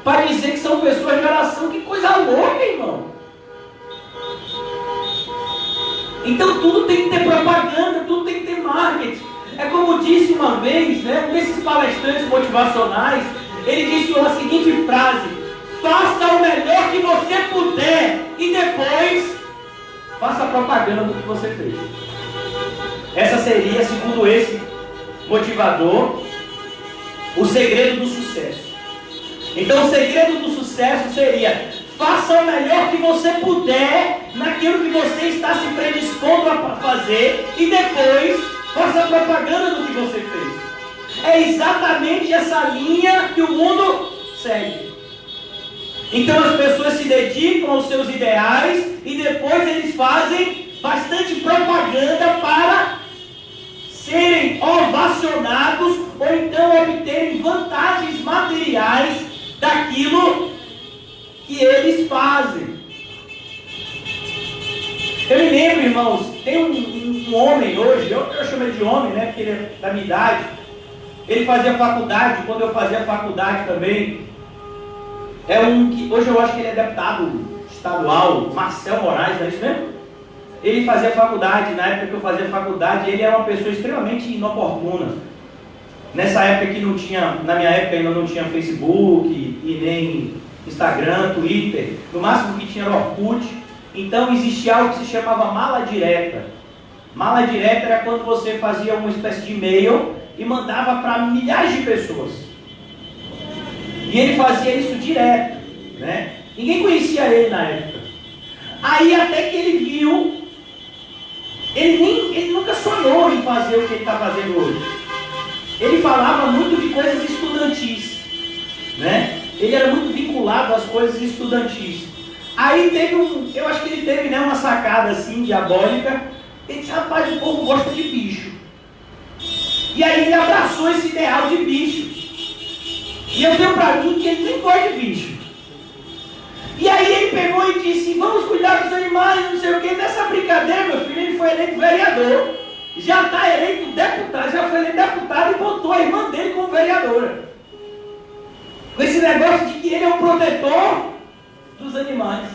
para dizer que são pessoas de oração. Que coisa louca, irmão. Então tudo tem que ter propaganda, tudo tem que ter marketing. É como disse uma vez, né, um desses palestrantes motivacionais, ele disse a seguinte frase: faça o melhor que você puder e depois faça propaganda do que você fez. Essa seria, segundo esse motivador, o segredo do sucesso. Então o segredo do sucesso seria: faça o melhor que você puder naquilo que você está se predispondo a fazer e depois faça propaganda do que você fez. É exatamente essa linha que o mundo segue. Então as pessoas se dedicam aos seus ideais e depois eles fazem bastante propaganda para serem ovacionados ou então obterem vantagens materiais daquilo que eles fazem. Eu me lembro, irmãos, tem um homem hoje, eu chamo ele de homem, né, porque ele é da minha idade. Ele fazia faculdade, quando eu fazia faculdade também. É um que hoje eu acho que ele é deputado estadual, Marcel Moraes, não é isso mesmo? Ele fazia faculdade, na época que eu fazia faculdade, ele era uma pessoa extremamente inoportuna. Nessa época que não tinha, na minha época ainda não tinha Facebook e nem Instagram, Twitter, no máximo que tinha era Orkut. Então existia algo que se chamava mala direta. Mala direta era quando você fazia uma espécie de e-mail e mandava para milhares de pessoas. E ele fazia isso direto, né? Ninguém conhecia ele na época. Aí até que ele viu, ele nunca sonhou em fazer o que ele está fazendo hoje. Ele falava muito de coisas estudantis, né? Ele era muito vinculado às coisas estudantis. Aí teve eu acho que ele teve, né, uma sacada assim, diabólica. Ele disse: rapaz, o povo gosta de bicho. E aí ele abraçou esse ideal de bicho. E eu tenho pra mim que ele nem gosta de bicho. E aí ele pegou e disse: vamos cuidar dos animais, não sei o que. Nessa brincadeira, meu filho, ele foi eleito vereador. Já está eleito deputado, já foi eleito deputado e botou a irmã dele como vereadora. Com esse negócio de que ele é o protetor dos animais.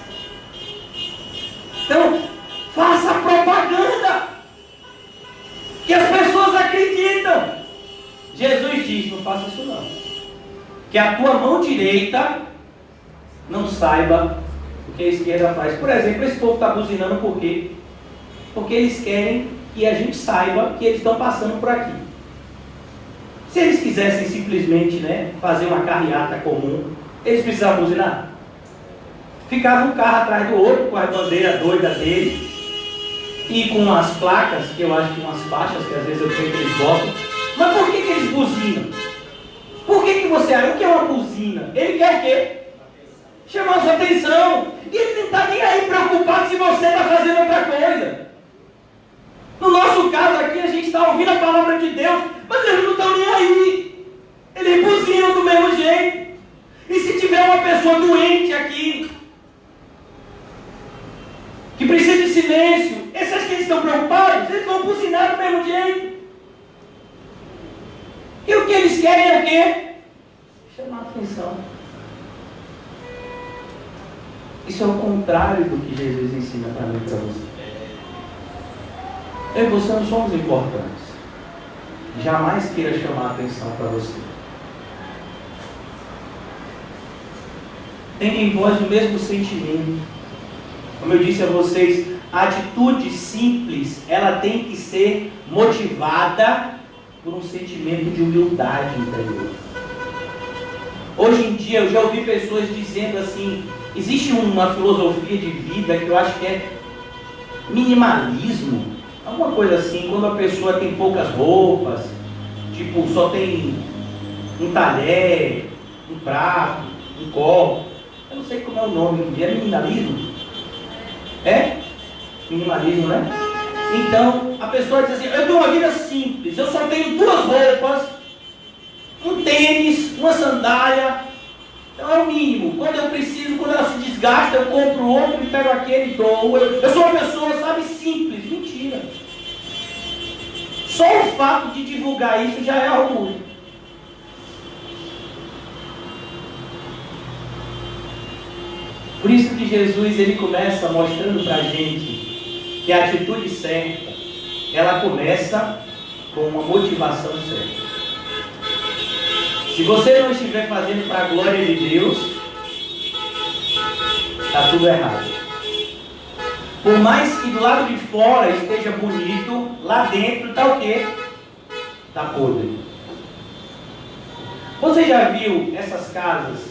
Então, faça propaganda que as pessoas acreditam. Jesus diz: não faça isso não. Que a tua mão direita não saiba o que a esquerda faz. Por exemplo, esse povo está buzinando por quê? Porque eles querem que a gente saiba que eles estão passando por aqui. Se eles quisessem simplesmente, né, fazer uma carreata comum, eles precisavam buzinar? Ficava um carro atrás do outro, com a bandeira doida dele, e com as placas, que eu acho que umas faixas, que às vezes eu sei que eles botam. Mas por que eles buzinam? Por que você acha? O que é uma buzina? Ele quer o quê? Chamar a sua atenção. E ele não está nem aí preocupado se você está fazendo outra coisa. No nosso caso aqui, a gente está ouvindo a palavra de Deus, mas eles não estão nem aí. Eles buzinam do mesmo jeito. E se tiver uma pessoa doente aqui, que precisa de silêncio, esses que eles estão preocupados, eles vão buzinar do mesmo jeito. E o que eles querem é o quê? Chamar a atenção. Isso é o contrário do que Jesus ensina para mim e para você. Eu e você não somos importantes. Jamais queira chamar a atenção para você. Tenha em vós o mesmo sentimento. Como eu disse a vocês, a atitude simples, ela tem que ser motivada por um sentimento de humildade interior. Hoje em dia eu já ouvi pessoas dizendo assim, existe uma filosofia de vida que eu acho que é minimalismo, alguma coisa assim, quando a pessoa tem poucas roupas, tipo, só tem um talher, um prato, um copo, eu não sei como é o nome, é minimalismo? É? Minimalismo, né? Então, a pessoa diz assim, eu tenho uma vida simples, eu só tenho 2 roupas, um tênis, uma sandália, então é o mínimo. Quando eu preciso, quando ela se desgasta, eu compro outro e pego aquele e dou. Eu sou uma pessoa, sabe, simples. Mentira. Só o fato de divulgar isso já é orgulho. Por isso que Jesus, ele começa mostrando para a gente que a atitude certa, ela começa com uma motivação certa. Se você não estiver fazendo para a glória de Deus, está tudo errado. Por mais que do lado de fora esteja bonito, lá dentro está o quê? Está podre. Você já viu essas casas?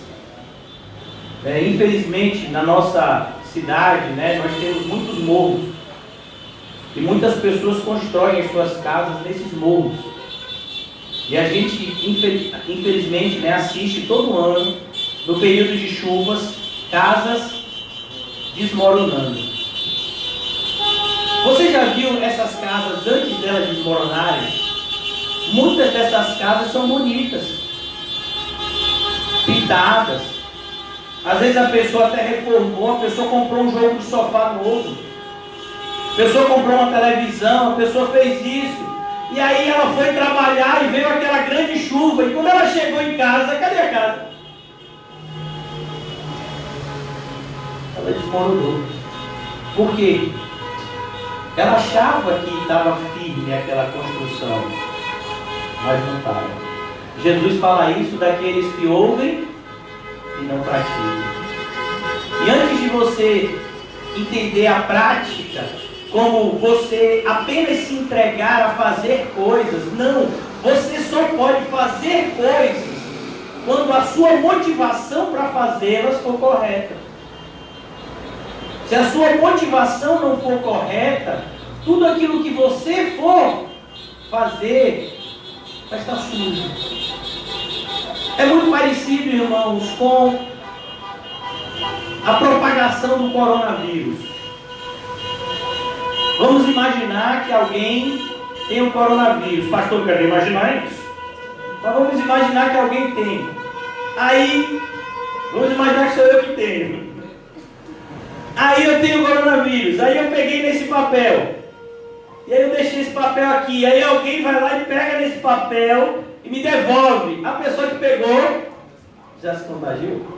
Infelizmente, na nossa cidade, né, nós temos muitos morros. E muitas pessoas constroem as suas casas nesses morros. E a gente, infelizmente, né, assiste todo ano, no período de chuvas, casas desmoronando. Você já viu essas casas antes delas desmoronarem? Muitas dessas casas são bonitas, pintadas. Às vezes a pessoa até reformou, a pessoa comprou um jogo de sofá novo, a pessoa comprou uma televisão, a pessoa fez isso. E aí ela foi trabalhar e veio aquela grande chuva. E quando ela chegou em casa, cadê a casa? Ela desmoronou. Por quê? Ela achava que estava firme aquela construção, mas não estava. Jesus fala isso daqueles que ouvem e não praticam. E antes de você entender a prática como você apenas se entregar a fazer coisas, não. Você só pode fazer coisas quando a sua motivação para fazê-las for correta. Se a sua motivação não for correta, tudo aquilo que você for fazer vai estar sujo. É muito parecido, irmãos, com a propagação do coronavírus. Vamos imaginar que alguém tem o coronavírus. Pastor, quer imaginar isso? Então vamos imaginar que alguém tem. Aí, vamos imaginar que sou eu que tenho. Aí eu tenho o coronavírus. Aí eu peguei nesse papel. E aí eu deixei esse papel aqui. Aí alguém vai lá e pega nesse papel e me devolve. A pessoa que pegou já se contagiou.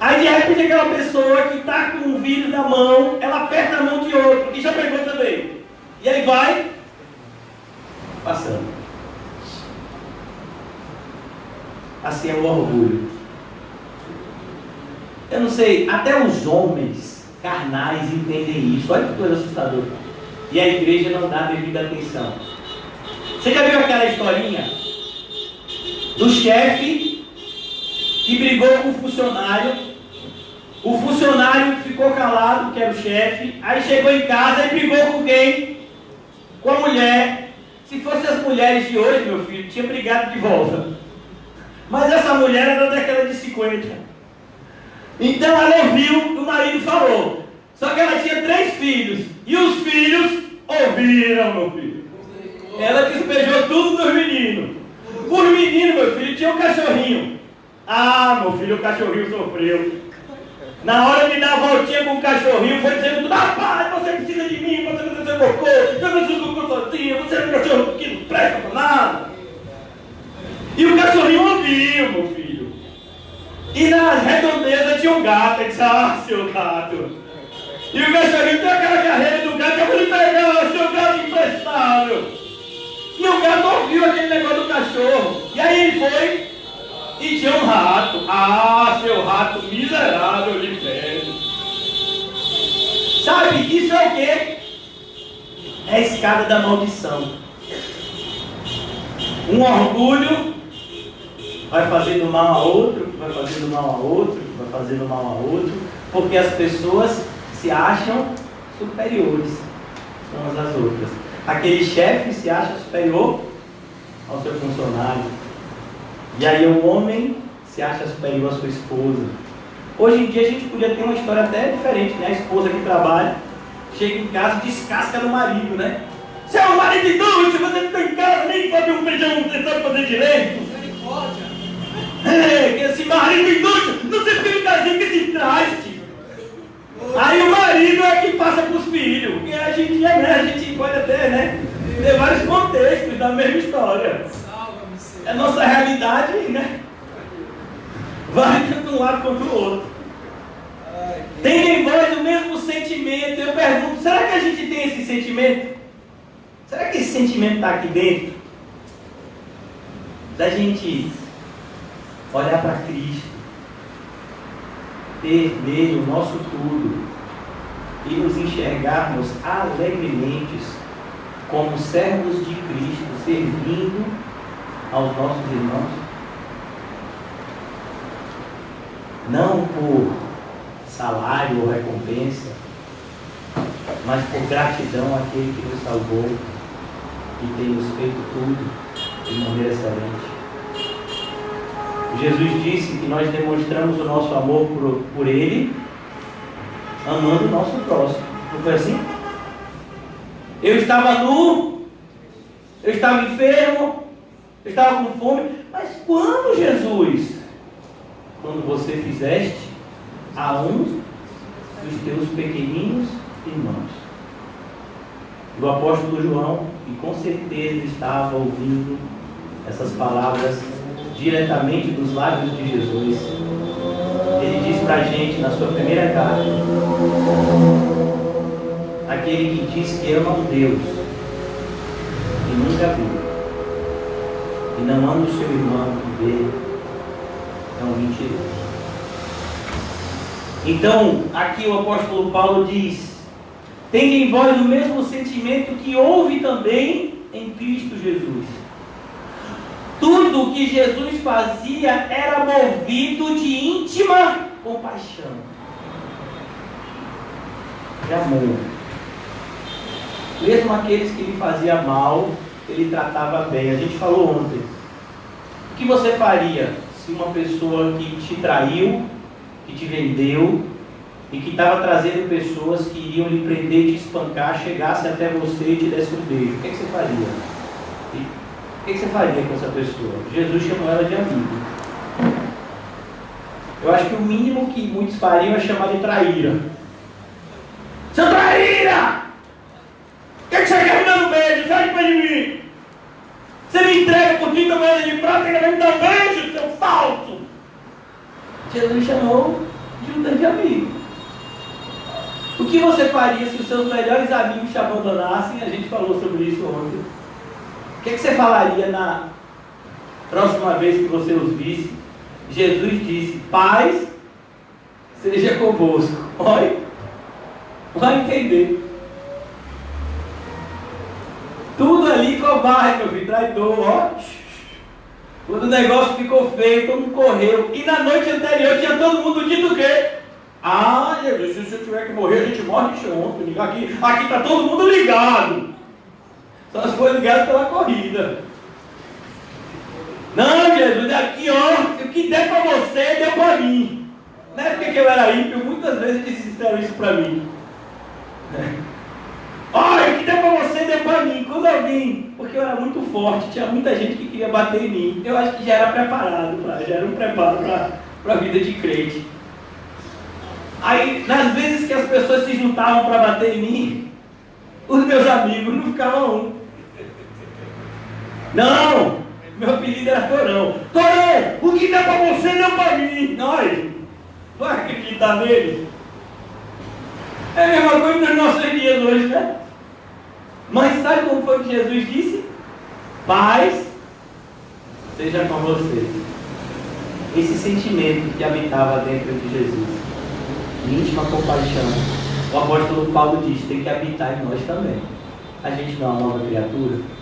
Aí de repente aquela pessoa que está com o vírus na mão, ela aperta a mão de outro, que já pegou também. E aí vai passando. Assim é o orgulho. Eu não sei, até os homens carnais entendem isso. Olha que coisa assustadora. E a igreja não dá devida atenção. Você já viu aquela historinha do chefe que brigou com o funcionário? O funcionário ficou calado, que era o chefe. Aí chegou em casa e brigou com quem? Com a mulher. Se fossem as mulheres de hoje, meu filho, tinha brigado de volta. Mas essa mulher era da década de 50. Então ela ouviu o que o marido falou. Só que ela tinha 3 filhos. E os filhos ouviram, meu filho. Ela despejou tudo dos meninos. Os meninos, meu filho, tinha um cachorrinho. Ah, meu filho, o cachorrinho sofreu. Na hora de dar a voltinha com o cachorrinho, foi dizendo tudo: rapaz, você precisa de mim, você precisa ser cocô, eu preciso do cocô sozinho, você é um cachorro que não presta pra nada. E o cachorrinho ouviu, meu filho. E na redondeza tinha um gato. Ele disse: ah, seu gato. E o cachorrinho tem aquela carreira do gato: eu vou lhe pegar, seu gato imprestável. E o gato ouviu aquele negócio do cachorro. E aí ele foi e tinha um rato. Ah, seu rato miserável, lhe pego. Sabe, isso é o quê? É a escada da maldição. Um orgulho vai fazendo mal a outro, vai fazendo mal a outro, vai fazendo mal a outro, porque as pessoas se acham superiores umas às outras. Aquele chefe se acha superior ao seu funcionário. E aí o homem se acha superior à sua esposa. Hoje em dia a gente podia ter uma história até diferente, né? A esposa que trabalha, chega em casa e descasca no marido, né? Você é um marido inútil, você fica em casa, nem sabe um feijão, você sabe fazer direito. É, que esse marido inútil, não sei porque ele casinha com esse traste. Aí o marido é que passa para os filhos. Porque a gente é, né? A gente pode até, né? Ter vários contextos da mesma história. É a nossa realidade, né? Vai tanto de um lado quanto do outro. Tem em vós o mesmo sentimento. Eu pergunto: será que a gente tem esse sentimento? Será que esse sentimento está aqui dentro? Da gente olhar para Cristo, ter nele o nosso tudo e nos enxergarmos alegremente como servos de Cristo, servindo aos nossos irmãos? Não por salário ou recompensa, mas por gratidão àquele que nos salvou e tem nos feito tudo de maneira excelente. Jesus disse que nós demonstramos o nosso amor por Ele, amando o nosso próximo. Não foi assim? Eu estava nu, eu estava enfermo, eu estava com fome, mas quando, Jesus? Quando você fizeste a um dos teus pequeninos irmãos. O apóstolo João, que com certeza estava ouvindo essas palavras diretamente dos lábios de Jesus, ele diz para a gente na sua primeira carta: aquele que diz que ama um Deus que nunca viu e não ama o seu irmão que vê, é um mentiroso. Então, aqui o apóstolo Paulo diz: tende em vós o mesmo sentimento que houve também em Cristo Jesus. Tudo o que Jesus fazia era movido de íntima compaixão, de amor. Mesmo aqueles que lhe faziam mal, ele tratava bem. A gente falou ontem: o que você faria se uma pessoa que te traiu, que te vendeu e que estava trazendo pessoas que iriam lhe prender e te espancar, chegasse até você e te desse um beijo? O que você faria? O que você faria com essa pessoa? Jesus chamou ela de amigo. Eu acho que o mínimo que muitos fariam é chamar de traíra. Seu traíra! O que você quer me dar um beijo? Sai de perto de mim! Você me entrega por 30 moedas de prata e quer me dar um beijo, seu falso! Jesus chamou de um grande amigo. O que você faria se os seus melhores amigos te abandonassem? A gente falou sobre isso ontem. O que você falaria na próxima vez que você os visse? Jesus disse: paz seja convosco. Olha, vai entender. Tudo ali covarde, meu filho, traidor, ó. Quando o negócio ficou feio, todo mundo correu. E na noite anterior tinha todo mundo dito o quê? Ah, Jesus, se eu tiver que morrer, a gente morre junto. Aqui está todo mundo ligado. Só se for ligado pela corrida. Não, Jesus, aqui, ó, o que der para você, deu para mim. Não é porque eu era ímpio, muitas vezes eles disseram isso para mim. Olha, o que deu para você, deu para mim. Quando eu vim, porque eu era muito forte, tinha muita gente que queria bater em mim. Eu acho que já era preparado, já era um preparo para a vida de crente. Aí, nas vezes que as pessoas se juntavam para bater em mim, os meus amigos não ficavam um. Não, meu apelido era Torão. Torão, o que dá para você, deu para mim. Olha, vai acreditar nele? É a mesma coisa nos nossos dias hoje, né? Mas sabe como foi que Jesus disse? Paz seja com você. Esse sentimento que habitava dentro de Jesus, íntima compaixão, o apóstolo Paulo diz, tem que habitar em nós também. A gente não é uma nova criatura.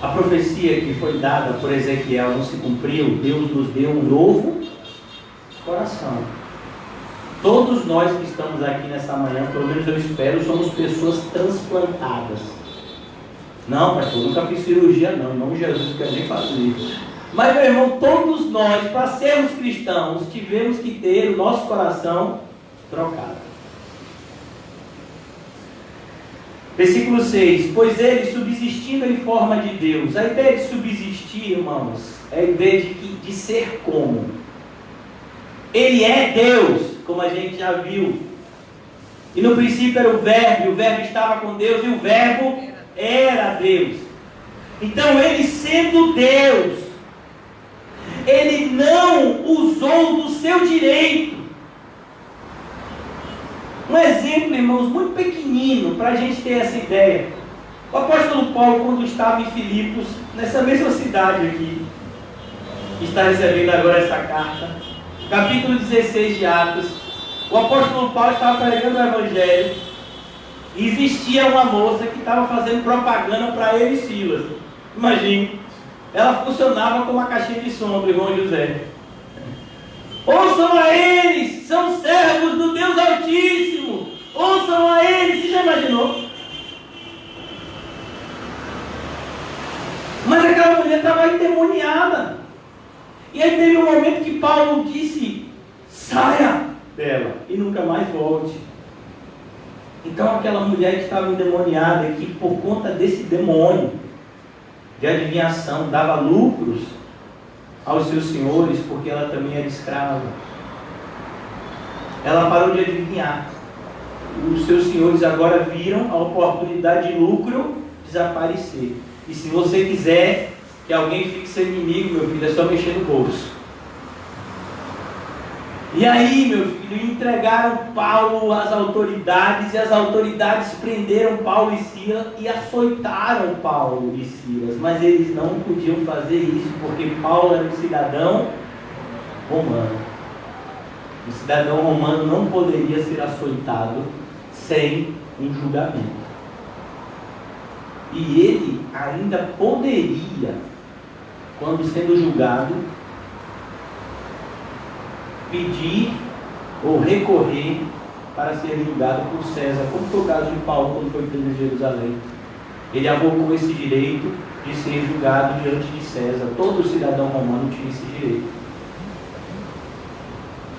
A profecia que foi dada por Ezequiel não se cumpriu. Deus nos deu um novo coração. Todos nós que estamos aqui nessa manhã, pelo menos eu espero, somos pessoas transplantadas. Não, pastor, nunca fiz cirurgia não, em nome de Jesus, que eu nem faço isso. Mas, meu irmão, todos nós, para sermos cristãos, tivemos que ter o nosso coração trocado. Versículo 6. Pois ele, subsistindo em forma de Deus. A ideia de subsistir, irmãos, é a ideia de ser como. Ele é Deus, como a gente já viu. E no princípio era o Verbo estava com Deus e o Verbo era Deus. Então ele sendo Deus, ele não usou do seu direito Um exemplo, irmãos, muito pequenino, para a gente ter essa ideia. O apóstolo Paulo, quando estava em Filipos, nessa mesma cidade aqui, que está recebendo agora essa carta, capítulo 16 de Atos, o apóstolo Paulo estava pregando o evangelho, e existia uma moça que estava fazendo propaganda para ele e Silas. Imagine, ela funcionava como uma caixinha de som do irmão José. Ouçam a eles, são servos do Deus Altíssimo. Ouçam a eles. Você já imaginou? Mas aquela mulher estava endemoniada. E aí teve um momento que Paulo disse: saia dela e nunca mais volte. Então aquela mulher que estava endemoniada, que por conta desse demônio de adivinhação dava lucros aos seus senhores, porque ela também era escrava, ela parou de adivinhar. Os seus senhores agora viram a oportunidade de lucro desaparecer. E se você quiser que alguém fique seu inimigo, meu filho, é só mexer no bolso. E aí, meu filho, entregaram Paulo às autoridades, e as autoridades prenderam Paulo e Silas e açoitaram Paulo e Silas. Mas eles não podiam fazer isso, porque Paulo era um cidadão romano. O cidadão romano não poderia ser açoitado sem um julgamento. E ele ainda poderia, quando sendo julgado, pedir ou recorrer para ser julgado por César, como foi o caso de Paulo quando foi preso em Jerusalém. Ele avocou esse direito de ser julgado diante de César. Todo cidadão romano tinha esse direito.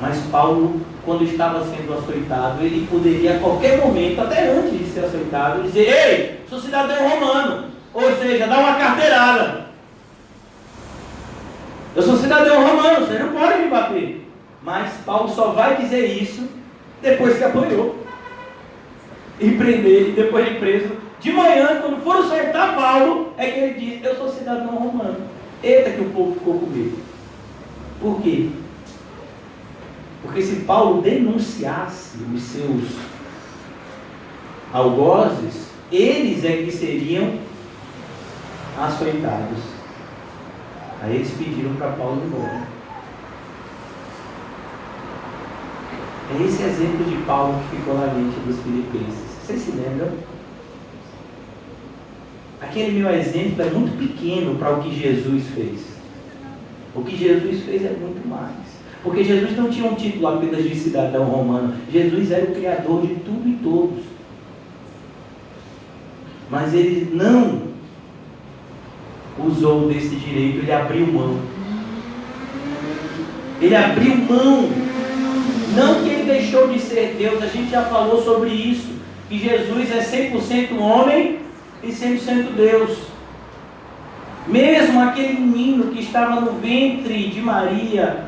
Mas Paulo, quando estava sendo açoitado, ele poderia a qualquer momento, até antes de ser açoitado, dizer: ei, sou cidadão romano. Ou seja, dá uma carteirada. Eu sou cidadão romano, você não pode me bater. Mas Paulo só vai dizer isso depois que apanhou e prender, e depois de preso. De manhã, quando foram soltar Paulo, é que ele diz: eu sou cidadão romano. Eita, que o povo ficou com medo. Por quê? Porque se Paulo denunciasse os seus algozes, eles é que seriam açoitados. Aí eles pediram para Paulo ir embora. É esse exemplo de Paulo que ficou na mente dos filipenses. Vocês se lembram? Aquele meu exemplo é muito pequeno para o que Jesus fez. O que Jesus fez é muito mais. Porque Jesus não tinha um título apenas de cidadão romano. Jesus era o Criador de tudo e todos. Mas ele não usou desse direito, ele abriu mão. Ele abriu mão. Não que ele deixou de ser Deus, a gente já falou sobre isso, que Jesus é 100% homem e 100% Deus. Mesmo aquele menino que estava no ventre de Maria,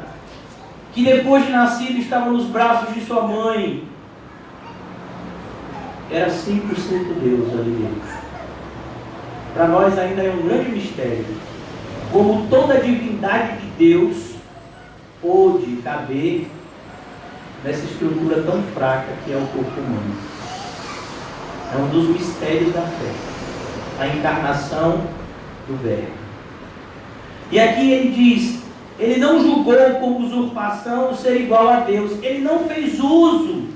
que depois de nascido estava nos braços de sua mãe, era 100% Deus ali dentro. Para nós ainda é um grande mistério, como toda a divindade de Deus pôde caber nessa estrutura tão fraca que é o corpo humano. É um dos mistérios da fé, a encarnação do Verbo. E aqui ele diz: ele não julgou como usurpação o ser igual a Deus. Ele não fez uso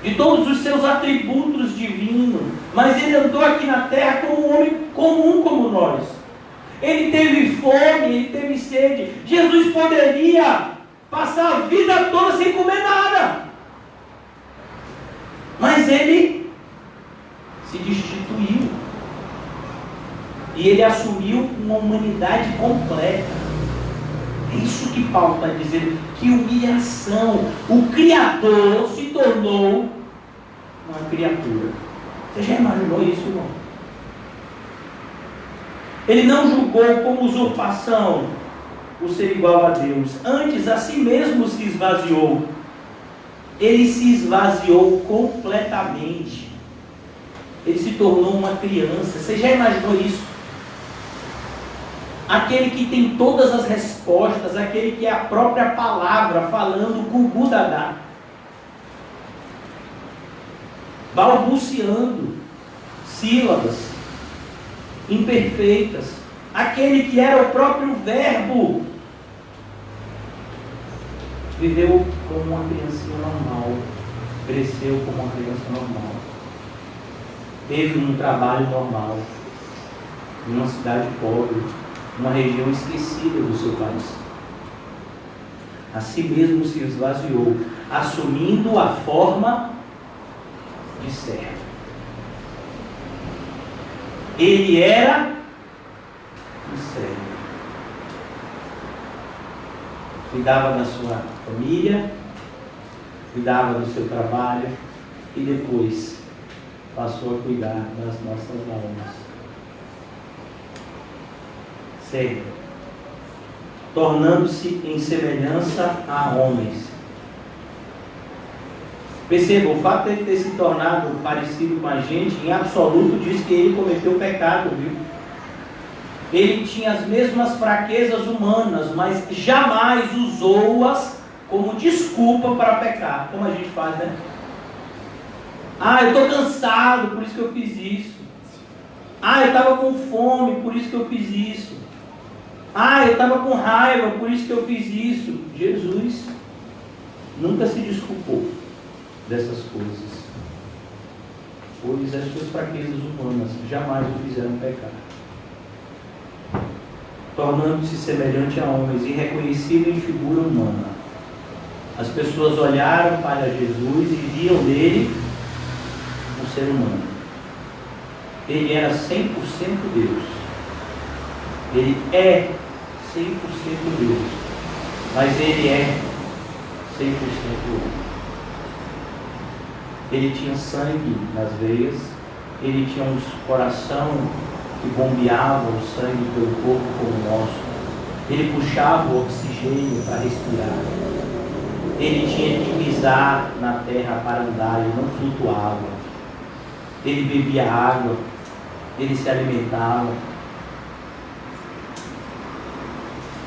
de todos os seus atributos divinos, mas ele andou aqui na terra como um homem comum como nós. Ele teve fome, ele teve sede. Jesus poderia passar a vida toda sem comer nada, mas ele se destituiu e ele assumiu uma humanidade completa. É isso que Paulo está dizendo, que humilhação. O Criador se tornou uma criatura. Você já imaginou isso, irmão? Ele não julgou como usurpação o ser igual a Deus. Antes, a si mesmo se esvaziou. Ele se esvaziou completamente. Ele se tornou uma criança. Você já imaginou isso? Aquele que tem todas as respostas, aquele que é a própria palavra falando com o Budadá. balbuciando sílabas imperfeitas. Aquele que era o próprio Verbo viveu como uma criancinha normal, cresceu como uma criança normal, teve um trabalho normal, em uma cidade pobre, uma região esquecida do seu país. A si mesmo se esvaziou, assumindo a forma de servo. Ele era um servo. Cuidava da sua família, cuidava do seu trabalho e depois passou a cuidar das nossas almas. Servo, tornando-se em semelhança a homens. Perceba, o fato de ele ter se tornado parecido com a gente, em absoluto diz que ele cometeu pecado, viu? Ele tinha as mesmas fraquezas humanas, mas jamais usou-as como desculpa para pecar, como a gente faz, né? Ah, eu estou cansado, por isso que eu fiz isso. Ah, eu estava com fome, por isso que eu fiz isso. Ah, eu estava com raiva, por isso que eu fiz isso. Jesus nunca se desculpou dessas coisas, pois as suas fraquezas humanas jamais o fizeram pecar. Tornando-se semelhante a homens, irreconhecível em figura humana. As pessoas olharam para Jesus e viam nele um ser humano. Ele era 100% Deus. Ele é 100% Deus. Mas ele é 100% homem. Ele tinha sangue nas veias. Ele tinha um coração que bombeava o sangue pelo corpo como o nosso. Ele puxava o oxigênio para respirar. Ele tinha que pisar na terra para andar, ele não flutuava. Ele bebia água, ele se alimentava.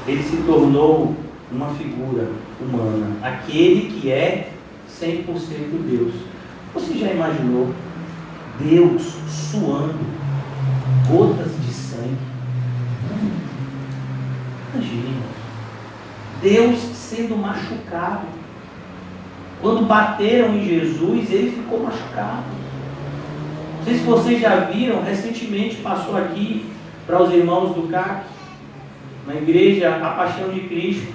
Ele se tornou uma figura humana, aquele que é 100% Deus. Você já imaginou Deus suando gotas de sangue? Imagina Deus sendo machucado. Quando bateram em Jesus, ele ficou machucado. Não sei se vocês já viram, recentemente passou aqui para os irmãos do CAC, na igreja A Paixão de Cristo.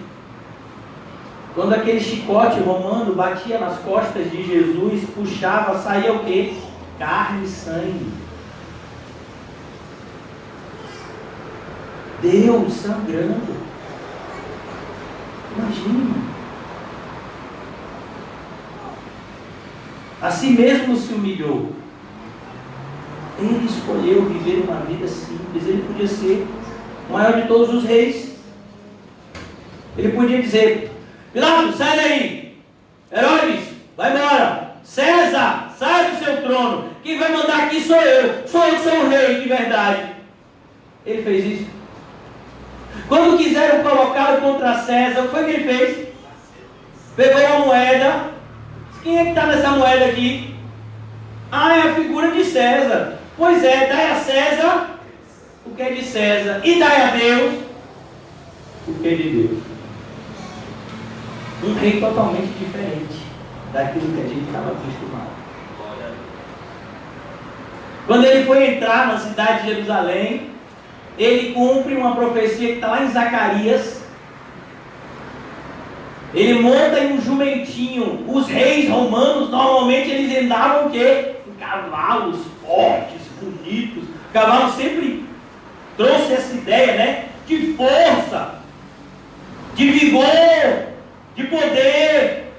Quando aquele chicote romano batia nas costas de Jesus, puxava, saía o quê? Carne e sangue. Deus sangrando. Imagina. A si mesmo se humilhou. Ele escolheu viver uma vida simples. Ele podia ser o maior de todos os reis. Ele podia dizer: Pilatos, sai daí! Herodes, vai embora! César, sai do seu trono! Quem vai mandar aqui sou eu! Sou eu que sou o rei de verdade! Ele fez isso. Quando quiseram colocá-lo contra César, o que foi que ele fez? Pegou uma moeda. Quem é que está nessa moeda aqui? Ah, é a figura de César. Pois é, dai a César o que é de César e dai a Deus o que é de Deus. Um rei totalmente diferente daquilo que a gente estava acostumado. Quando ele foi entrar na cidade de Jerusalém, ele cumpre uma profecia que está lá em Zacarias. Ele monta em um jumentinho. Os reis romanos, normalmente, eles andavam o quê? Em cavalos fortes, bonitos. O cavalo sempre trouxe essa ideia, né? De força, de vigor, de poder.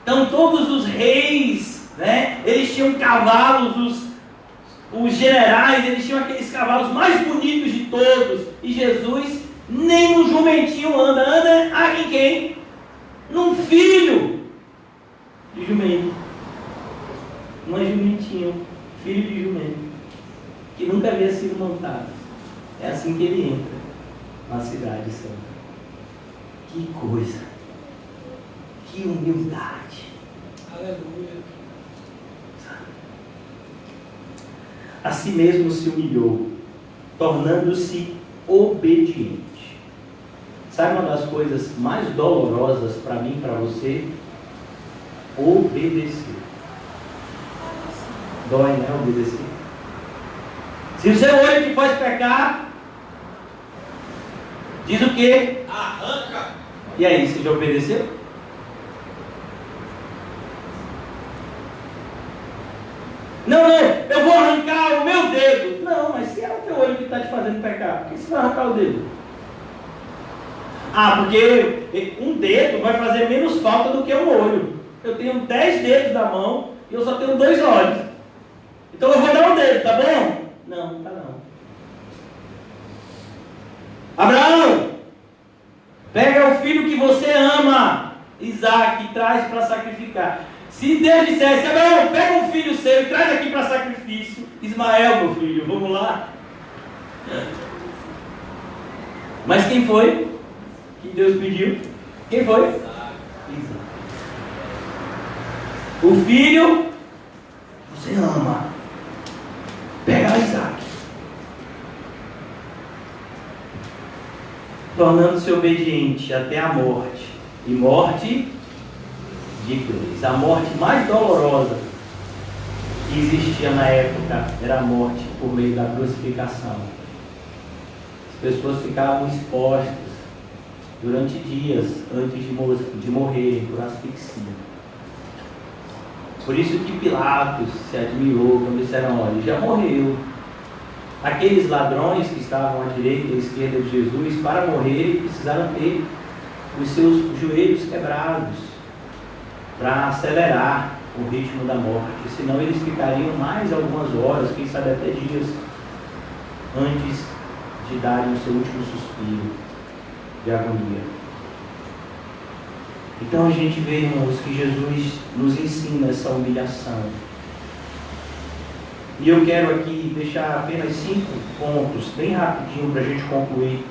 Então, todos os reis, né? Eles tinham cavalos, os generais, eles tinham aqueles cavalos mais bonitos de todos. E Jesus nem um jumentinho anda em quem? Num filho de jumento. Não é jumentinho, filho de jumento, que nunca havia sido montado. É assim que ele entra na cidade santa. Que coisa, que humildade. Aleluia. a si mesmo se humilhou, tornando-se obediente. Sabe uma das coisas mais dolorosas para mim e para você? Obedecer. Dói, né? Obedecer. Se o seu olho te faz pecar, diz o quê? Arranca. E aí, você já obedeceu? Não, eu vou arrancar o meu dedo. Não, mas se é o teu olho que está te fazendo pecar, por que você vai arrancar o dedo? Ah, porque um dedo vai fazer menos falta do que um olho. Eu tenho 10 dedos na mão e eu só tenho 2 olhos. Então eu vou dar um dedo, tá bom? Não, tá não. Abraão, pega o filho que você ama, Isaac, e traz para sacrificar. Se Deus dissesse, Abraão, pega um filho seu e traz aqui para sacrifício, Ismael, meu filho, vamos lá. Mas quem foi que Deus pediu? Quem foi? Isaac. O filho que você ama, pega Isaac. Tornando-se obediente até a morte, e morte de cruz. A morte mais dolorosa que existia na época era a morte por meio da crucificação. As pessoas ficavam expostas durante dias antes de morrerem por asfixia. Por isso que Pilatos se admirou quando disseram, olha, já morreu. Aqueles ladrões que estavam à direita e à esquerda de Jesus, para morrer, precisaram ter os seus joelhos quebrados para acelerar o ritmo da morte, senão eles ficariam mais algumas horas, quem sabe até dias, antes de darem o seu último suspiro de agonia. Então a gente vê, irmãos, que Jesus nos ensina essa humilhação. E eu quero aqui deixar apenas 5 pontos, bem rapidinho, para a gente concluir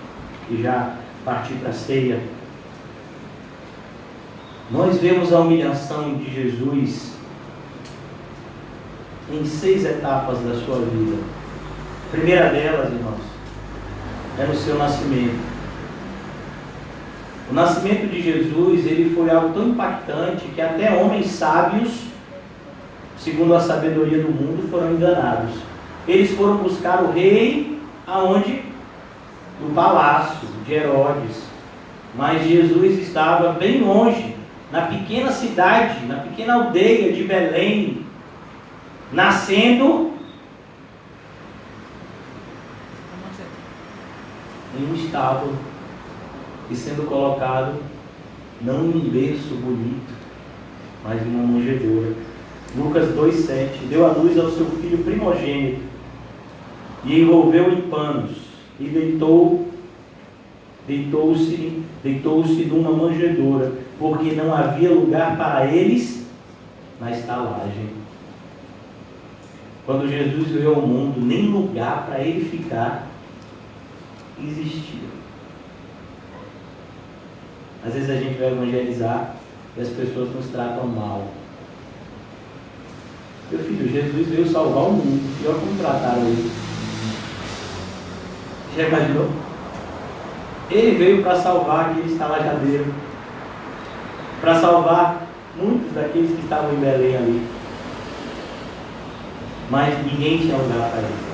e já partir para a ceia. Nós vemos a humilhação de Jesus em 6 etapas da sua vida. A primeira delas, irmãos, é no seu nascimento. O nascimento de Jesus, ele foi algo tão impactante que até homens sábios, segundo a sabedoria do mundo, foram enganados. Eles foram buscar o rei aonde? No palácio de Herodes. Mas Jesus estava bem longe, na pequena cidade, na pequena aldeia de Belém, nascendo em um estábulo e sendo colocado não em um berço bonito, mas em uma manjedoura. Lucas 2,7, deu à luz ao seu filho primogênito e envolveu em panos e deitou-se numa manjedoura, porque não havia lugar para eles na estalagem. Quando Jesus veio ao mundo, nem lugar para ele ficar existia. Às vezes a gente vai evangelizar e as pessoas nos tratam mal. Meu filho, Jesus veio salvar o mundo. Pior como trataram ele. Já imaginou? Ele veio para salvar aquele estalajadeiro, para salvar muitos daqueles que estavam em Belém ali. Mas ninguém tinha lugar para ele.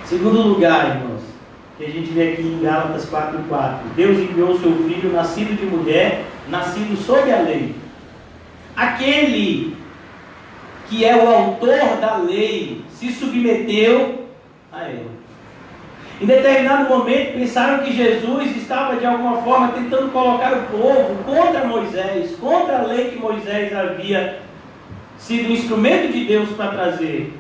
Segundo lugar, irmãos, que a gente vê aqui em Gálatas 4:4. Deus enviou o seu filho, nascido de mulher, nascido sob a lei. Aquele que é o autor da lei se submeteu a ela. Em determinado momento pensaram que Jesus estava de alguma forma tentando colocar o povo contra Moisés, contra a lei que Moisés havia sido um instrumento de Deus para trazer.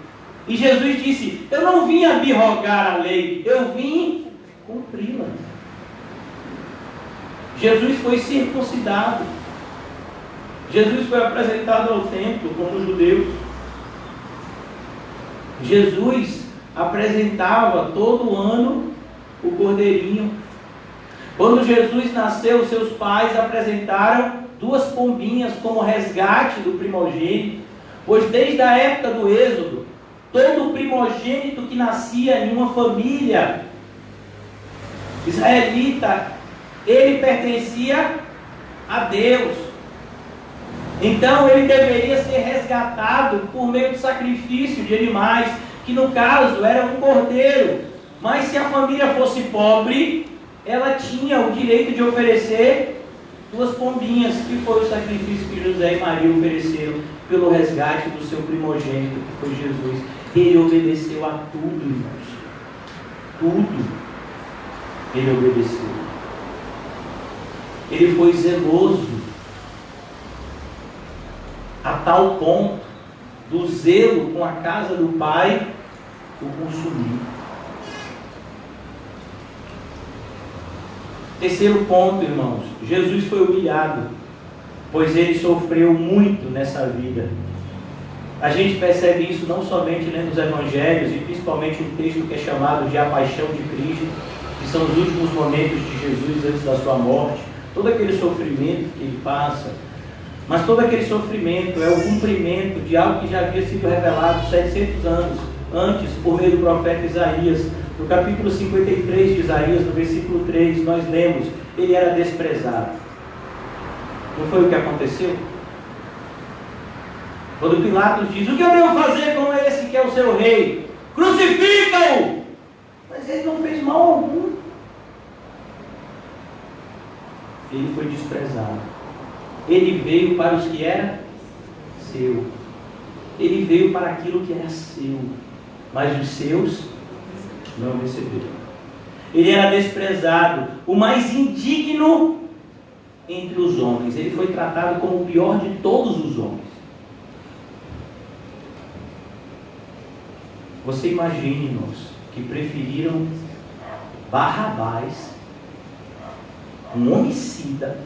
E Jesus disse, eu não vim abrogar a lei, eu vim cumpri-la. Jesus foi circuncidado. Jesus foi apresentado ao templo como os judeus. Jesus apresentava todo ano o cordeirinho. Quando Jesus nasceu, seus pais apresentaram 2 pombinhas como resgate do primogênito, pois desde a época do Êxodo, todo primogênito que nascia em uma família israelita, ele pertencia a Deus. Então ele deveria ser resgatado por meio de sacrifício de animais, que no caso era um cordeiro. Mas se a família fosse pobre, ela tinha o direito de oferecer 2 pombinhas, que foi o sacrifício que José e Maria ofereceram pelo resgate do seu primogênito, que foi Jesus. Ele obedeceu a tudo, irmãos. Tudo. Ele obedeceu. Ele foi zeloso a tal ponto do zelo com a casa do Pai o consumir. Terceiro ponto, irmãos, Jesus foi humilhado, pois ele sofreu muito nessa vida. A gente percebe isso não somente lendo os evangelhos, e principalmente um texto que é chamado de A Paixão de Cristo, que são os últimos momentos de Jesus antes da sua morte, todo aquele sofrimento que ele passa, mas todo aquele sofrimento é o cumprimento de algo que já havia sido revelado 700 anos antes, por meio do profeta Isaías. No capítulo 53 de Isaías, no versículo 3, nós lemos: ele era desprezado. Não foi o que aconteceu? Quando Pilatos diz: o que eu devo fazer com esse que é o seu rei? Crucifica-o! Mas ele não fez mal algum. Ele foi desprezado. Ele veio para os que era seu. Ele veio para aquilo que era seu, mas os seus não receberam. Ele era desprezado, o mais indigno entre os homens. Ele foi tratado como o pior de todos os homens. Você imagine, irmãos, que preferiram Barrabás, um homicida,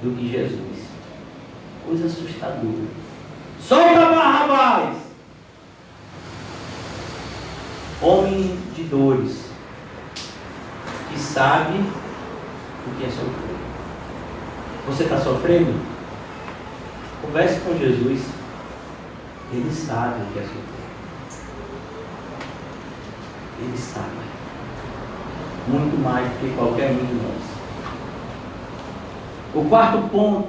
do que Jesus. Coisa assustadora. Solta Barrabás! Homem de dores, que sabe o que é sofrer. Você está sofrendo? Converse com Jesus. Ele sabe o que é sofrer. Ele sabe. Muito mais do que qualquer um de nós. O quarto ponto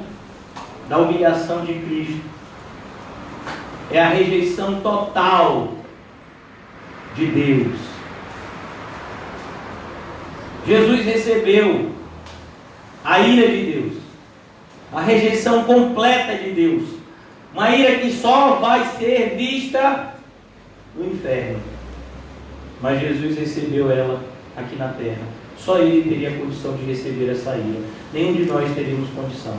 da humilhação de Cristo é a rejeição total de Deus. Jesus recebeu a ira de Deus, a rejeição completa de Deus, uma ira que só vai ser vista no inferno. Mas Jesus recebeu ela aqui na terra. Só ele teria condição de receber essa ira. Nenhum de nós teríamos condição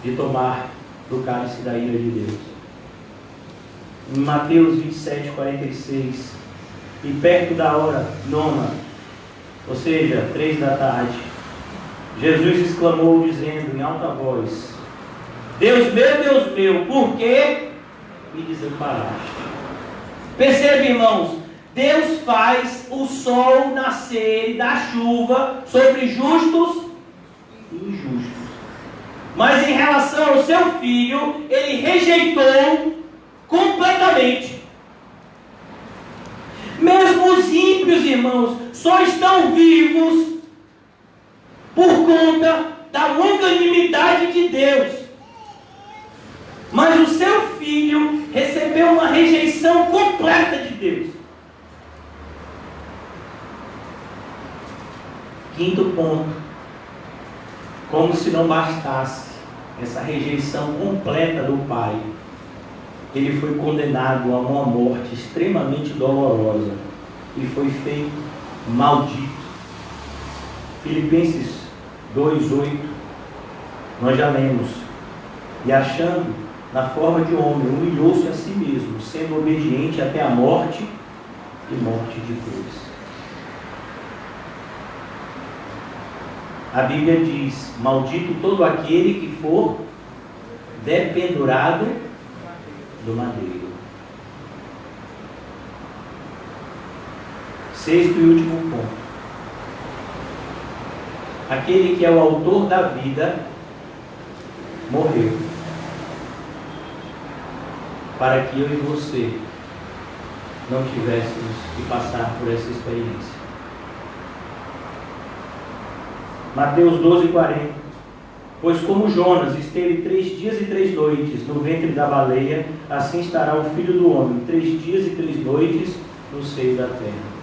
de tomar do cálice da ira de Deus. Em Mateus 27, 46, e perto da hora nona, ou seja, 3 da tarde, Jesus exclamou dizendo em alta voz: Deus meu, por que me desamparaste? Perceba, irmãos, Deus faz o sol nascer e dar chuva sobre justos e injustos. Mas em relação ao seu filho, ele rejeitou completamente. Mesmo os ímpios, irmãos, só estão vivos por conta da longanimidade de Deus. Mas o seu filho recebeu uma rejeição completa de Deus. Quinto ponto, como se não bastasse essa rejeição completa do Pai, ele foi condenado a uma morte extremamente dolorosa e foi feito maldito. Filipenses 2:8, nós já lemos: e achando na forma de homem, humilhou-se a si mesmo, sendo obediente até a morte e morte de cruz. A Bíblia diz: maldito todo aquele que for dependurado do madeiro. Sexto e último ponto: aquele que é o autor da vida morreu, para que eu e você não tivéssemos que passar por essa experiência. Mateus 12:40. Pois como Jonas esteve 3 dias e 3 noites no ventre da baleia, assim estará o Filho do Homem 3 dias e 3 noites no seio da terra.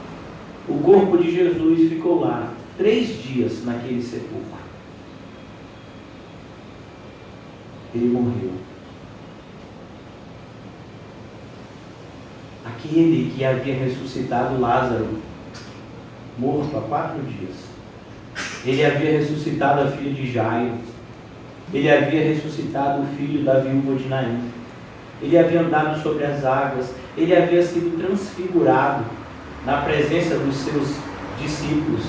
O corpo de Jesus ficou lá 3 dias naquele sepulcro. Ele morreu. Aquele que havia ressuscitado Lázaro, morto há 4 dias. Ele havia ressuscitado a filha de Jairo. Ele havia ressuscitado o filho da viúva de Naim. Ele havia andado sobre as águas. Ele havia sido transfigurado na presença dos seus discípulos.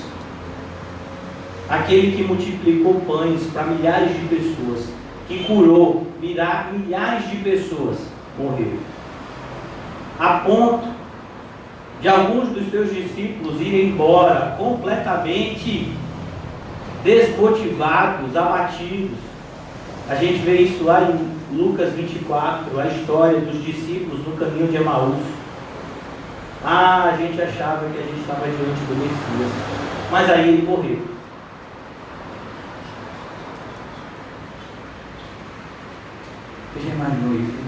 Aquele que multiplicou pães para milhares de pessoas, que curou milhares de pessoas, morreu. A ponto de alguns dos seus discípulos irem embora completamente desmotivados, abatidos. A gente vê isso lá em Lucas 24, a história dos discípulos no caminho de Emaús. A gente achava que a gente estava diante do Messias, mas aí ele morreu. Você já imaginou isso?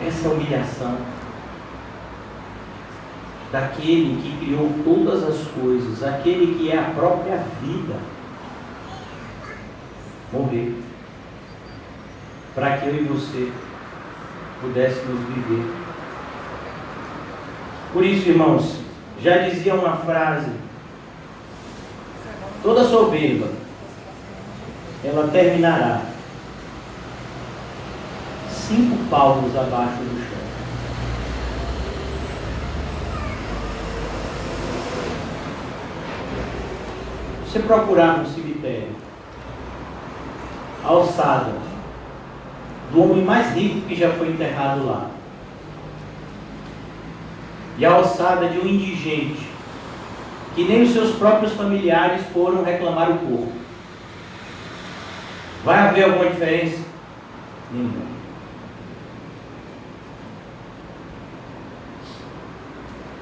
Essa humilhação daquele que criou todas as coisas, aquele que é a própria vida, morrer, para que eu e você pudéssemos viver. Por isso, irmãos, já dizia uma frase: toda soberba, ela terminará 5 palmos abaixo do chão. Se você procurar no cemitério a alçada do homem mais rico que já foi enterrado lá, e a alçada de um indigente que nem os seus próprios familiares foram reclamar o corpo, vai haver alguma diferença? Nenhuma.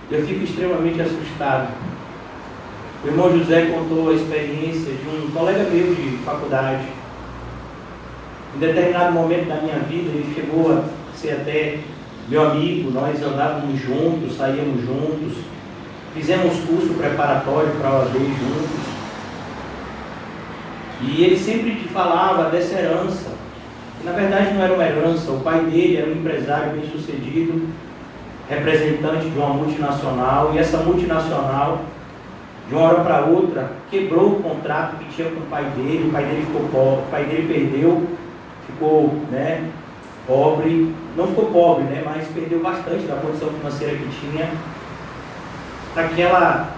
Eu fico extremamente assustado. O irmão José contou a experiência de um colega meu de faculdade. Em determinado momento da minha vida, ele chegou a ser até meu amigo. Nós andávamos juntos, saíamos juntos, fizemos curso preparatório para a OAB juntos. E ele sempre falava dessa herança, que na verdade não era uma herança. O pai dele era um empresário bem sucedido, representante de uma multinacional, e essa multinacional, de uma hora para outra, quebrou o contrato que tinha com o pai dele ficou pobre, o pai dele perdeu, ficou pobre, não ficou pobre, mas perdeu bastante da condição financeira que tinha. Aquela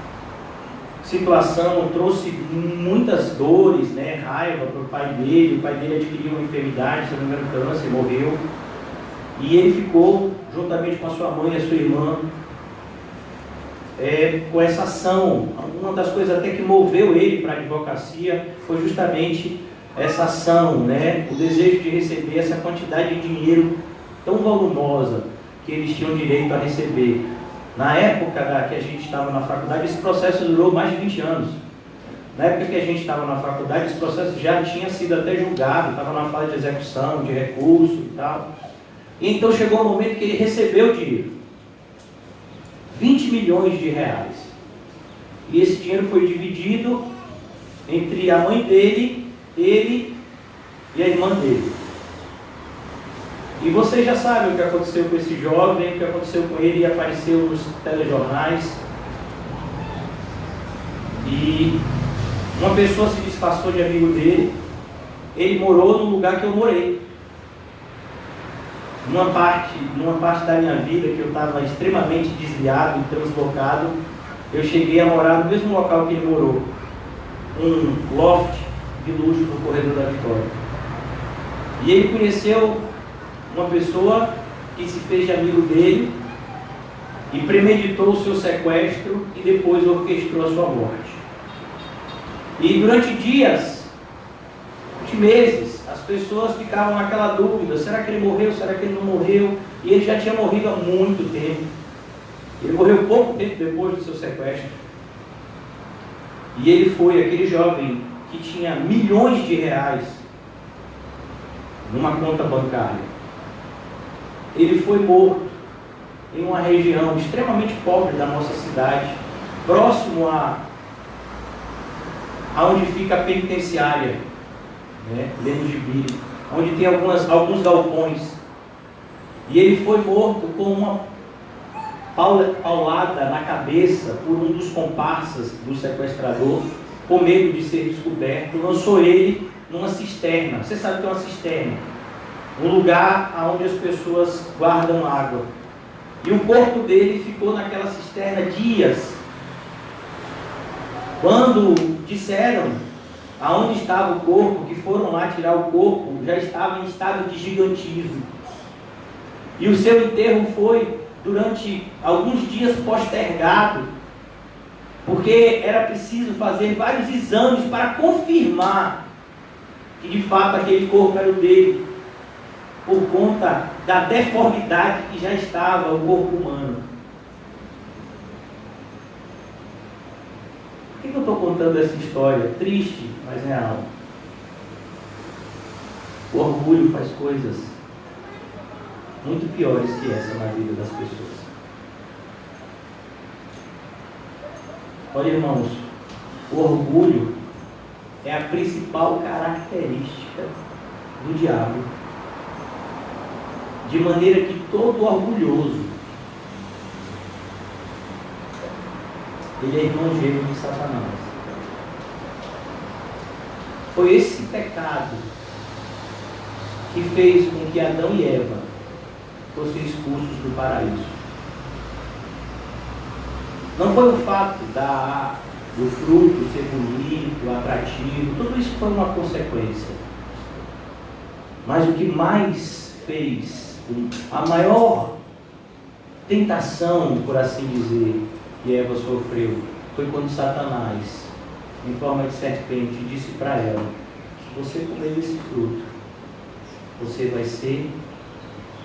situação trouxe muitas dores, raiva para o pai dele adquiriu uma enfermidade, se não me engano câncer, morreu, e ele ficou juntamente com a sua mãe e a sua irmã, com essa ação. Uma das coisas até que moveu ele para a advocacia foi justamente essa ação, o desejo de receber essa quantidade de dinheiro tão volumosa que eles tinham direito a receber. Na época que a gente estava na faculdade, esse processo durou mais de 20 anos. Na época que a gente estava na faculdade, esse processo já tinha sido até julgado, estava na fase de execução, de recurso e tal. E então chegou um momento que ele recebeu o dinheiro. 20 milhões de reais. E esse dinheiro foi dividido entre a mãe dele, ele e a irmã dele. E você já sabe o que aconteceu com esse jovem, o que aconteceu com ele, e apareceu nos telejornais. E uma pessoa se disfarçou de amigo dele. Ele morou no lugar que eu morei. Numa parte da minha vida que eu estava extremamente desviado e translocado, eu cheguei a morar no mesmo local que ele morou, um loft de luxo no Corredor da Vitória. E ele conheceu uma pessoa que se fez de amigo dele e premeditou o seu sequestro e depois orquestrou a sua morte. E durante dias, de meses, as pessoas ficavam naquela dúvida, será que ele morreu, será que ele não morreu? E ele já tinha morrido há muito tempo. Ele morreu pouco tempo depois do seu sequestro. E ele foi aquele jovem que tinha milhões de reais numa conta bancária. Ele foi morto em uma região extremamente pobre da nossa cidade, próximo a onde fica a penitenciária, Lemos de Bilho, onde tem alguns galpões. E ele foi morto com uma paulada na cabeça por um dos comparsas do sequestrador, com medo de ser descoberto, lançou ele numa cisterna. Você sabe o que é uma cisterna? Um lugar onde as pessoas guardam água. E o corpo dele ficou naquela cisterna dias. Quando disseram aonde estava o corpo, que foram lá tirar o corpo, já estava em estado de gigantismo. E o seu enterro foi, durante alguns dias, postergado, porque era preciso fazer vários exames para confirmar que de fato aquele corpo era o dele, por conta da deformidade que já estava o corpo humano. Por que eu estou contando essa história? Triste, mas real. O orgulho faz coisas muito piores que essa na vida das pessoas. Olha, irmãos, o orgulho é a principal característica do diabo. De maneira que todo orgulhoso, ele é irmão gêmeo de Satanás. Foi esse pecado que fez com que Adão e Eva fossem expulsos do paraíso. Não foi o fato do fruto ser bonito, atrativo, tudo isso foi uma consequência. Mas o que mais fez, a maior tentação, por assim dizer, que Eva sofreu, foi quando Satanás, em forma de serpente, disse para ela: se você comer esse fruto, você vai ser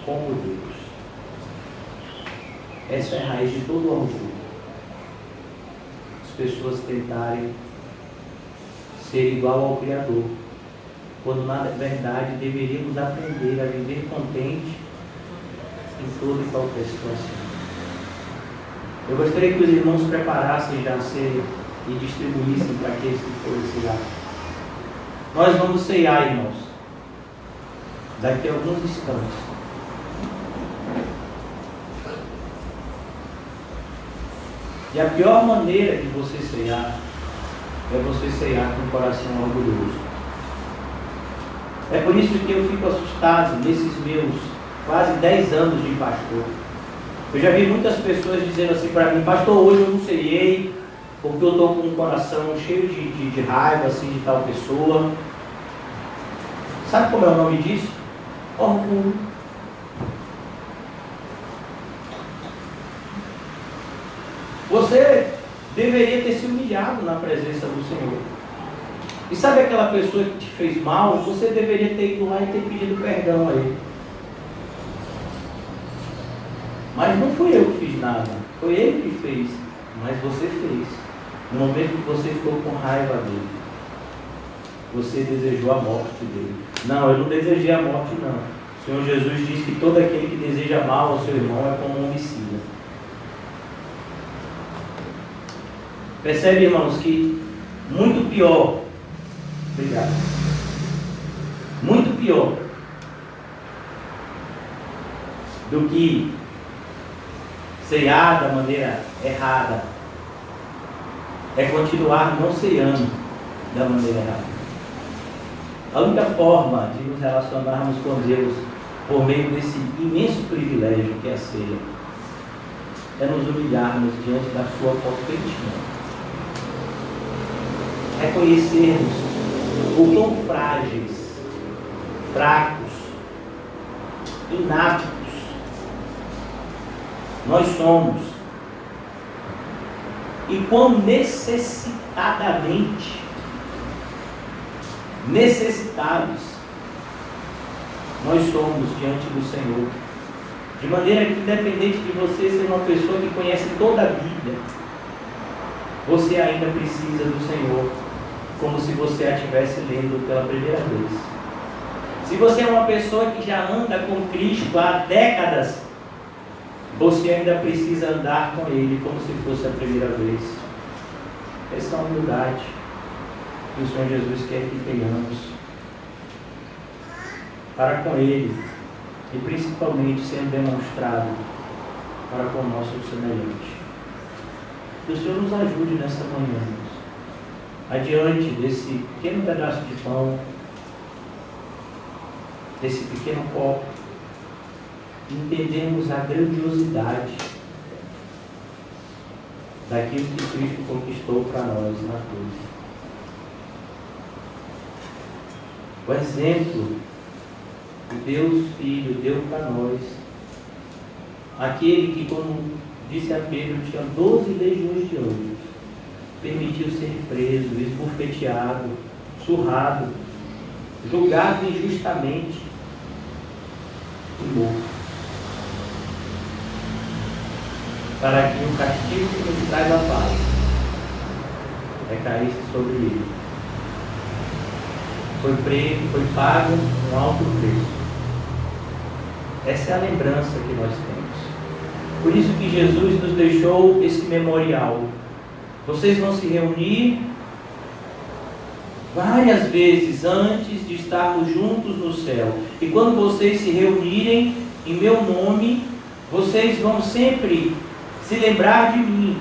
como Deus. Essa é a raiz de todo o orgulho. As pessoas tentarem ser igual ao Criador, quando na verdade deveríamos aprender a viver contente em toda e qualquer situação. Eu gostaria que os irmãos preparassem já a ceia e distribuíssem para aqueles que forem cear. Nós vamos ceiar, irmãos, daqui a alguns instantes. E a pior maneira de você ceiar é você ceiar com o coração orgulhoso. É por isso que eu fico assustado nesses meus quase 10 anos de pastor. Eu já vi muitas pessoas dizendo assim para mim: pastor, hoje eu não ceiei porque eu estou com um coração cheio de raiva assim, de tal pessoa. Sabe como é o nome disso? Orgulho. Você deveria ter se humilhado na presença do Senhor. E sabe aquela pessoa que te fez mal? Você deveria ter ido lá e ter pedido perdão a ele. Mas não fui eu que fiz nada. Foi ele que fez. Mas você fez. No momento que você ficou com raiva dele, você desejou a morte dele. Não, eu não desejei a morte, não. O Senhor Jesus diz que todo aquele que deseja mal ao seu irmão é como um homicida. Percebe, irmãos, que muito pior, obrigado, muito pior do que ceiar da maneira errada é continuar não ceando da maneira errada. A única forma de nos relacionarmos com Deus por meio desse imenso privilégio que é a ceia é nos humilharmos diante da sua potente. Reconhecermos o quão frágeis, fracos, inaptos nós somos e quão necessitados nós somos diante do Senhor. De maneira que, independente de você ser uma pessoa que conhece toda a Bíblia, você ainda precisa do Senhor, como se você a estivesse lendo pela primeira vez. Se você é uma pessoa que já anda com Cristo há décadas, você ainda precisa andar com Ele como se fosse a primeira vez. Essa é a humildade que o Senhor Jesus quer que tenhamos para com Ele, e principalmente sendo demonstrado para com o nosso semelhante. Que o Senhor nos ajude nesta manhã, adiante desse pequeno pedaço de pão, desse pequeno copo, entendemos a grandiosidade daquilo que Cristo conquistou para nós na cruz. O exemplo que Deus Filho deu para nós, aquele que, como disse a Pedro, tinha 12 legiões de anjos, permitiu ser preso, esbofeteado, surrado, julgado injustamente e morto, para que o castigo que nos traz a paz recaísse sobre ele. Foi preso, foi pago um alto preço. Essa é a lembrança que nós temos. Por isso que Jesus nos deixou esse memorial. Vocês vão se reunir várias vezes antes de estarmos juntos no céu. E quando vocês se reunirem em meu nome, vocês vão sempre se lembrar de mim.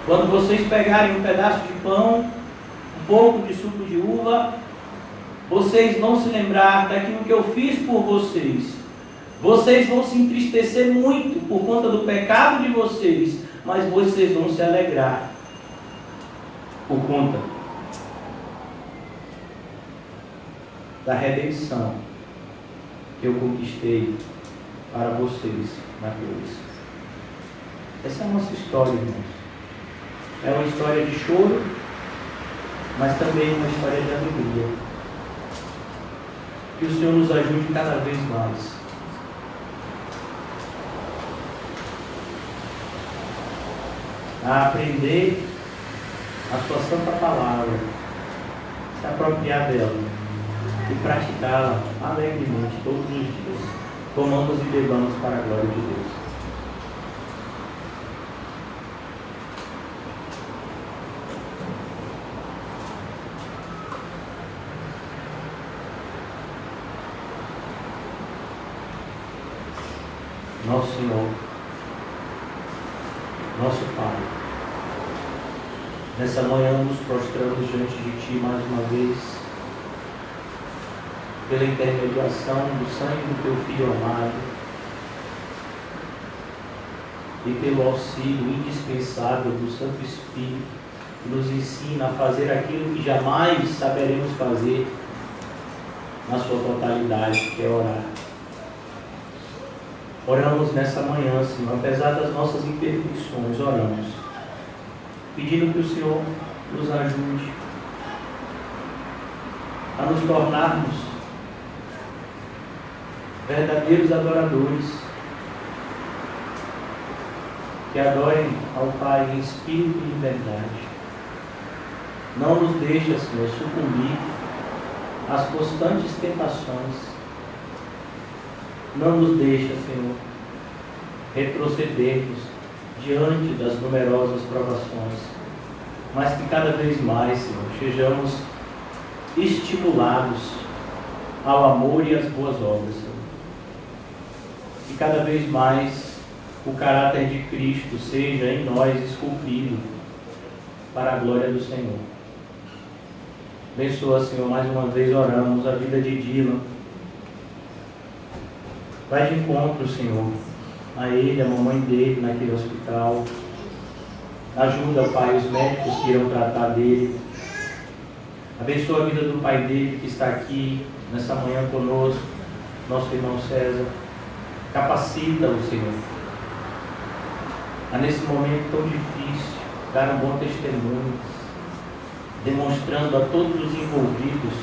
Quando vocês pegarem um pedaço de pão, um pouco de suco de uva, vocês vão se lembrar daquilo que eu fiz por vocês. Vocês vão se entristecer muito por conta do pecado de vocês, mas vocês vão se alegrar por conta da redenção que eu conquistei para vocês na cruz. Essa é a nossa história, irmãos. É uma história de choro, mas também uma história de alegria. Que o Senhor nos ajude cada vez mais a aprender a sua santa palavra, se apropriar dela e praticá-la alegremente todos os dias. Comamos e bebamos para a glória de Deus. Nosso Senhor, nosso Pai, nessa manhã nos prostramos diante de Ti mais uma vez, pela intermediação do sangue do Teu Filho amado e pelo auxílio indispensável do Santo Espírito, que nos ensina a fazer aquilo que jamais saberemos fazer na sua totalidade, que é orar. Oramos nessa manhã, Senhor, apesar das nossas imperfeições, oramos, pedindo que o Senhor nos ajude a nos tornarmos verdadeiros adoradores, que adorem ao Pai em espírito e em verdade. Não nos deixe, Senhor, sucumbir às constantes tentações. Não nos deixa, Senhor, retrocedermos diante das numerosas provações, mas que cada vez mais, Senhor, sejamos estimulados ao amor e às boas obras, Senhor. Que cada vez mais o caráter de Cristo seja em nós esculpido para a glória do Senhor. Abençoa, Senhor, mais uma vez oramos a vida de Dylan. Vai de encontro, Senhor, a ele, a mamãe dele naquele hospital. Ajuda, Pai, os médicos que irão tratar dele. Abençoa a vida do pai dele que está aqui nessa manhã conosco, nosso irmão César. Capacita-o, Senhor, a nesse momento tão difícil dar um bom testemunho, demonstrando a todos os envolvidos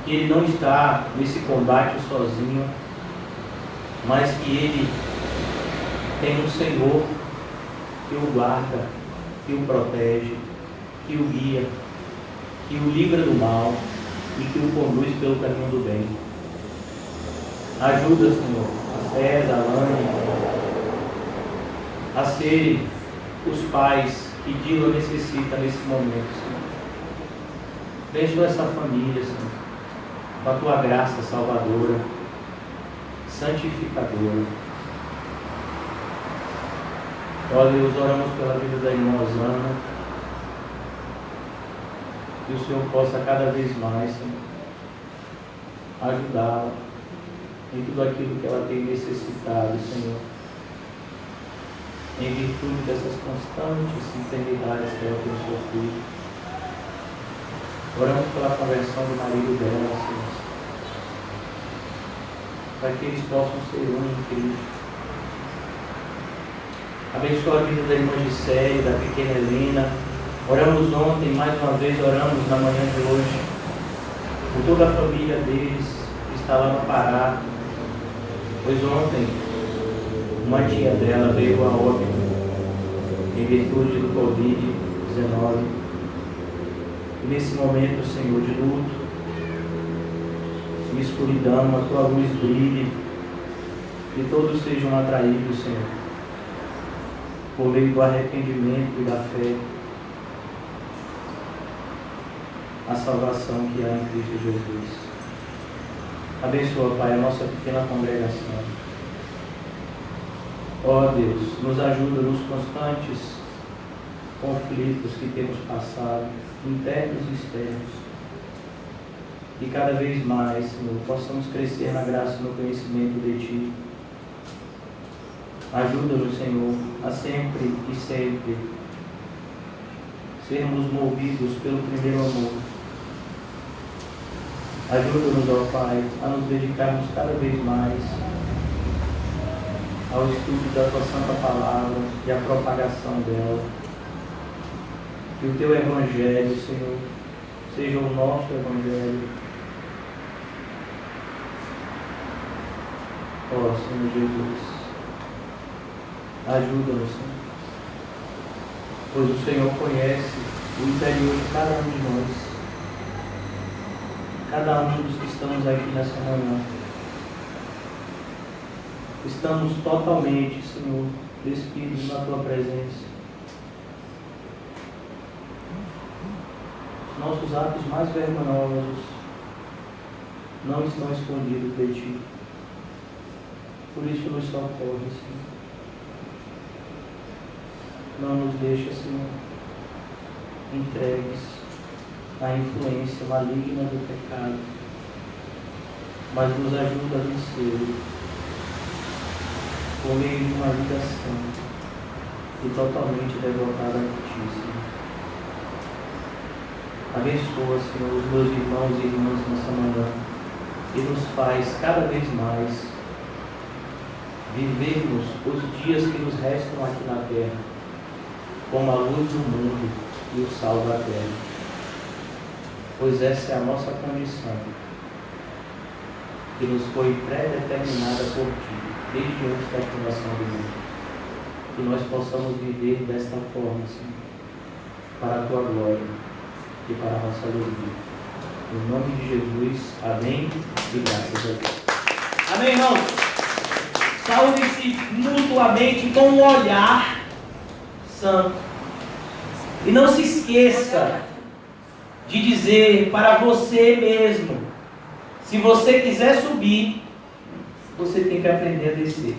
que ele não está nesse combate sozinho, mas que ele tem um Senhor que o guarda, que o protege, que o guia, que o livra do mal e que o conduz pelo caminho do bem. Ajuda, Senhor, a César, a Lani, a serem os pais que Dila necessita nesse momento, Senhor. Abençoa essa família, Senhor, com a tua graça salvadora, santificadora. Ó Deus, oramos pela vida da irmã Osana, que o Senhor possa cada vez mais, Senhor, ajudá-la em tudo aquilo que ela tem necessitado, Senhor, em virtude dessas constantes enfermidades que ela tem sofrido. Oramos pela conversão do marido dela, Senhor, para que eles possam ser um em Cristo. Abençoa a vida da irmã Gisele, da pequena Helena. Oramos ontem, mais uma vez oramos na manhã de hoje, por toda a família deles que está lá no Pará, pois ontem uma tia dela veio a óbito em virtude do Covid-19. E nesse momento, Senhor, de luto, de escuridão, a tua luz brilhe e todos sejam atraídos, Senhor, por meio do arrependimento e da fé, a salvação que há em Cristo Jesus. Abençoa, Pai, a nossa pequena congregação. Ó Deus, nos ajuda nos constantes conflitos que temos passado, internos e externos. E cada vez mais, Senhor, possamos crescer na graça e no conhecimento de Ti. Ajuda-nos, Senhor, a sempre e sempre sermos movidos pelo primeiro amor. Ajuda-nos, ó Pai, a nos dedicarmos cada vez mais ao estudo da Tua Santa Palavra e à propagação dela. Que o Teu Evangelho, Senhor, seja o nosso Evangelho. Ó Senhor Jesus, ajuda-nos, Senhor, pois o Senhor conhece o interior de cada um de nós, cada um dos que estamos aqui nessa manhã. Estamos totalmente, Senhor, despidos na Tua presença. Os nossos atos mais vergonhosos não estão escondidos de Ti. Por isso nos socorre, Senhor. Não nos deixa, Senhor, entregues à influência maligna do pecado, mas nos ajuda a vencer por meio de uma vida santa e totalmente devotada a Ti, Senhor. Abençoa, Senhor, os meus irmãos e irmãs nessa manhã e nos faz cada vez mais vivermos os dias que nos restam aqui na terra como a luz do mundo e o sal da terra, pois essa é a nossa condição, que nos foi pré-determinada por Ti, desde antes da fundação do mundo. Que nós possamos viver desta forma, Senhor, para a Tua glória e para a nossa alegria. Em nome de Jesus, amém e graças a Deus. Amém, irmãos? Saúde-se mutuamente com um olhar santo. E não se esqueça de dizer para você mesmo: se você quiser subir, você tem que aprender a descer.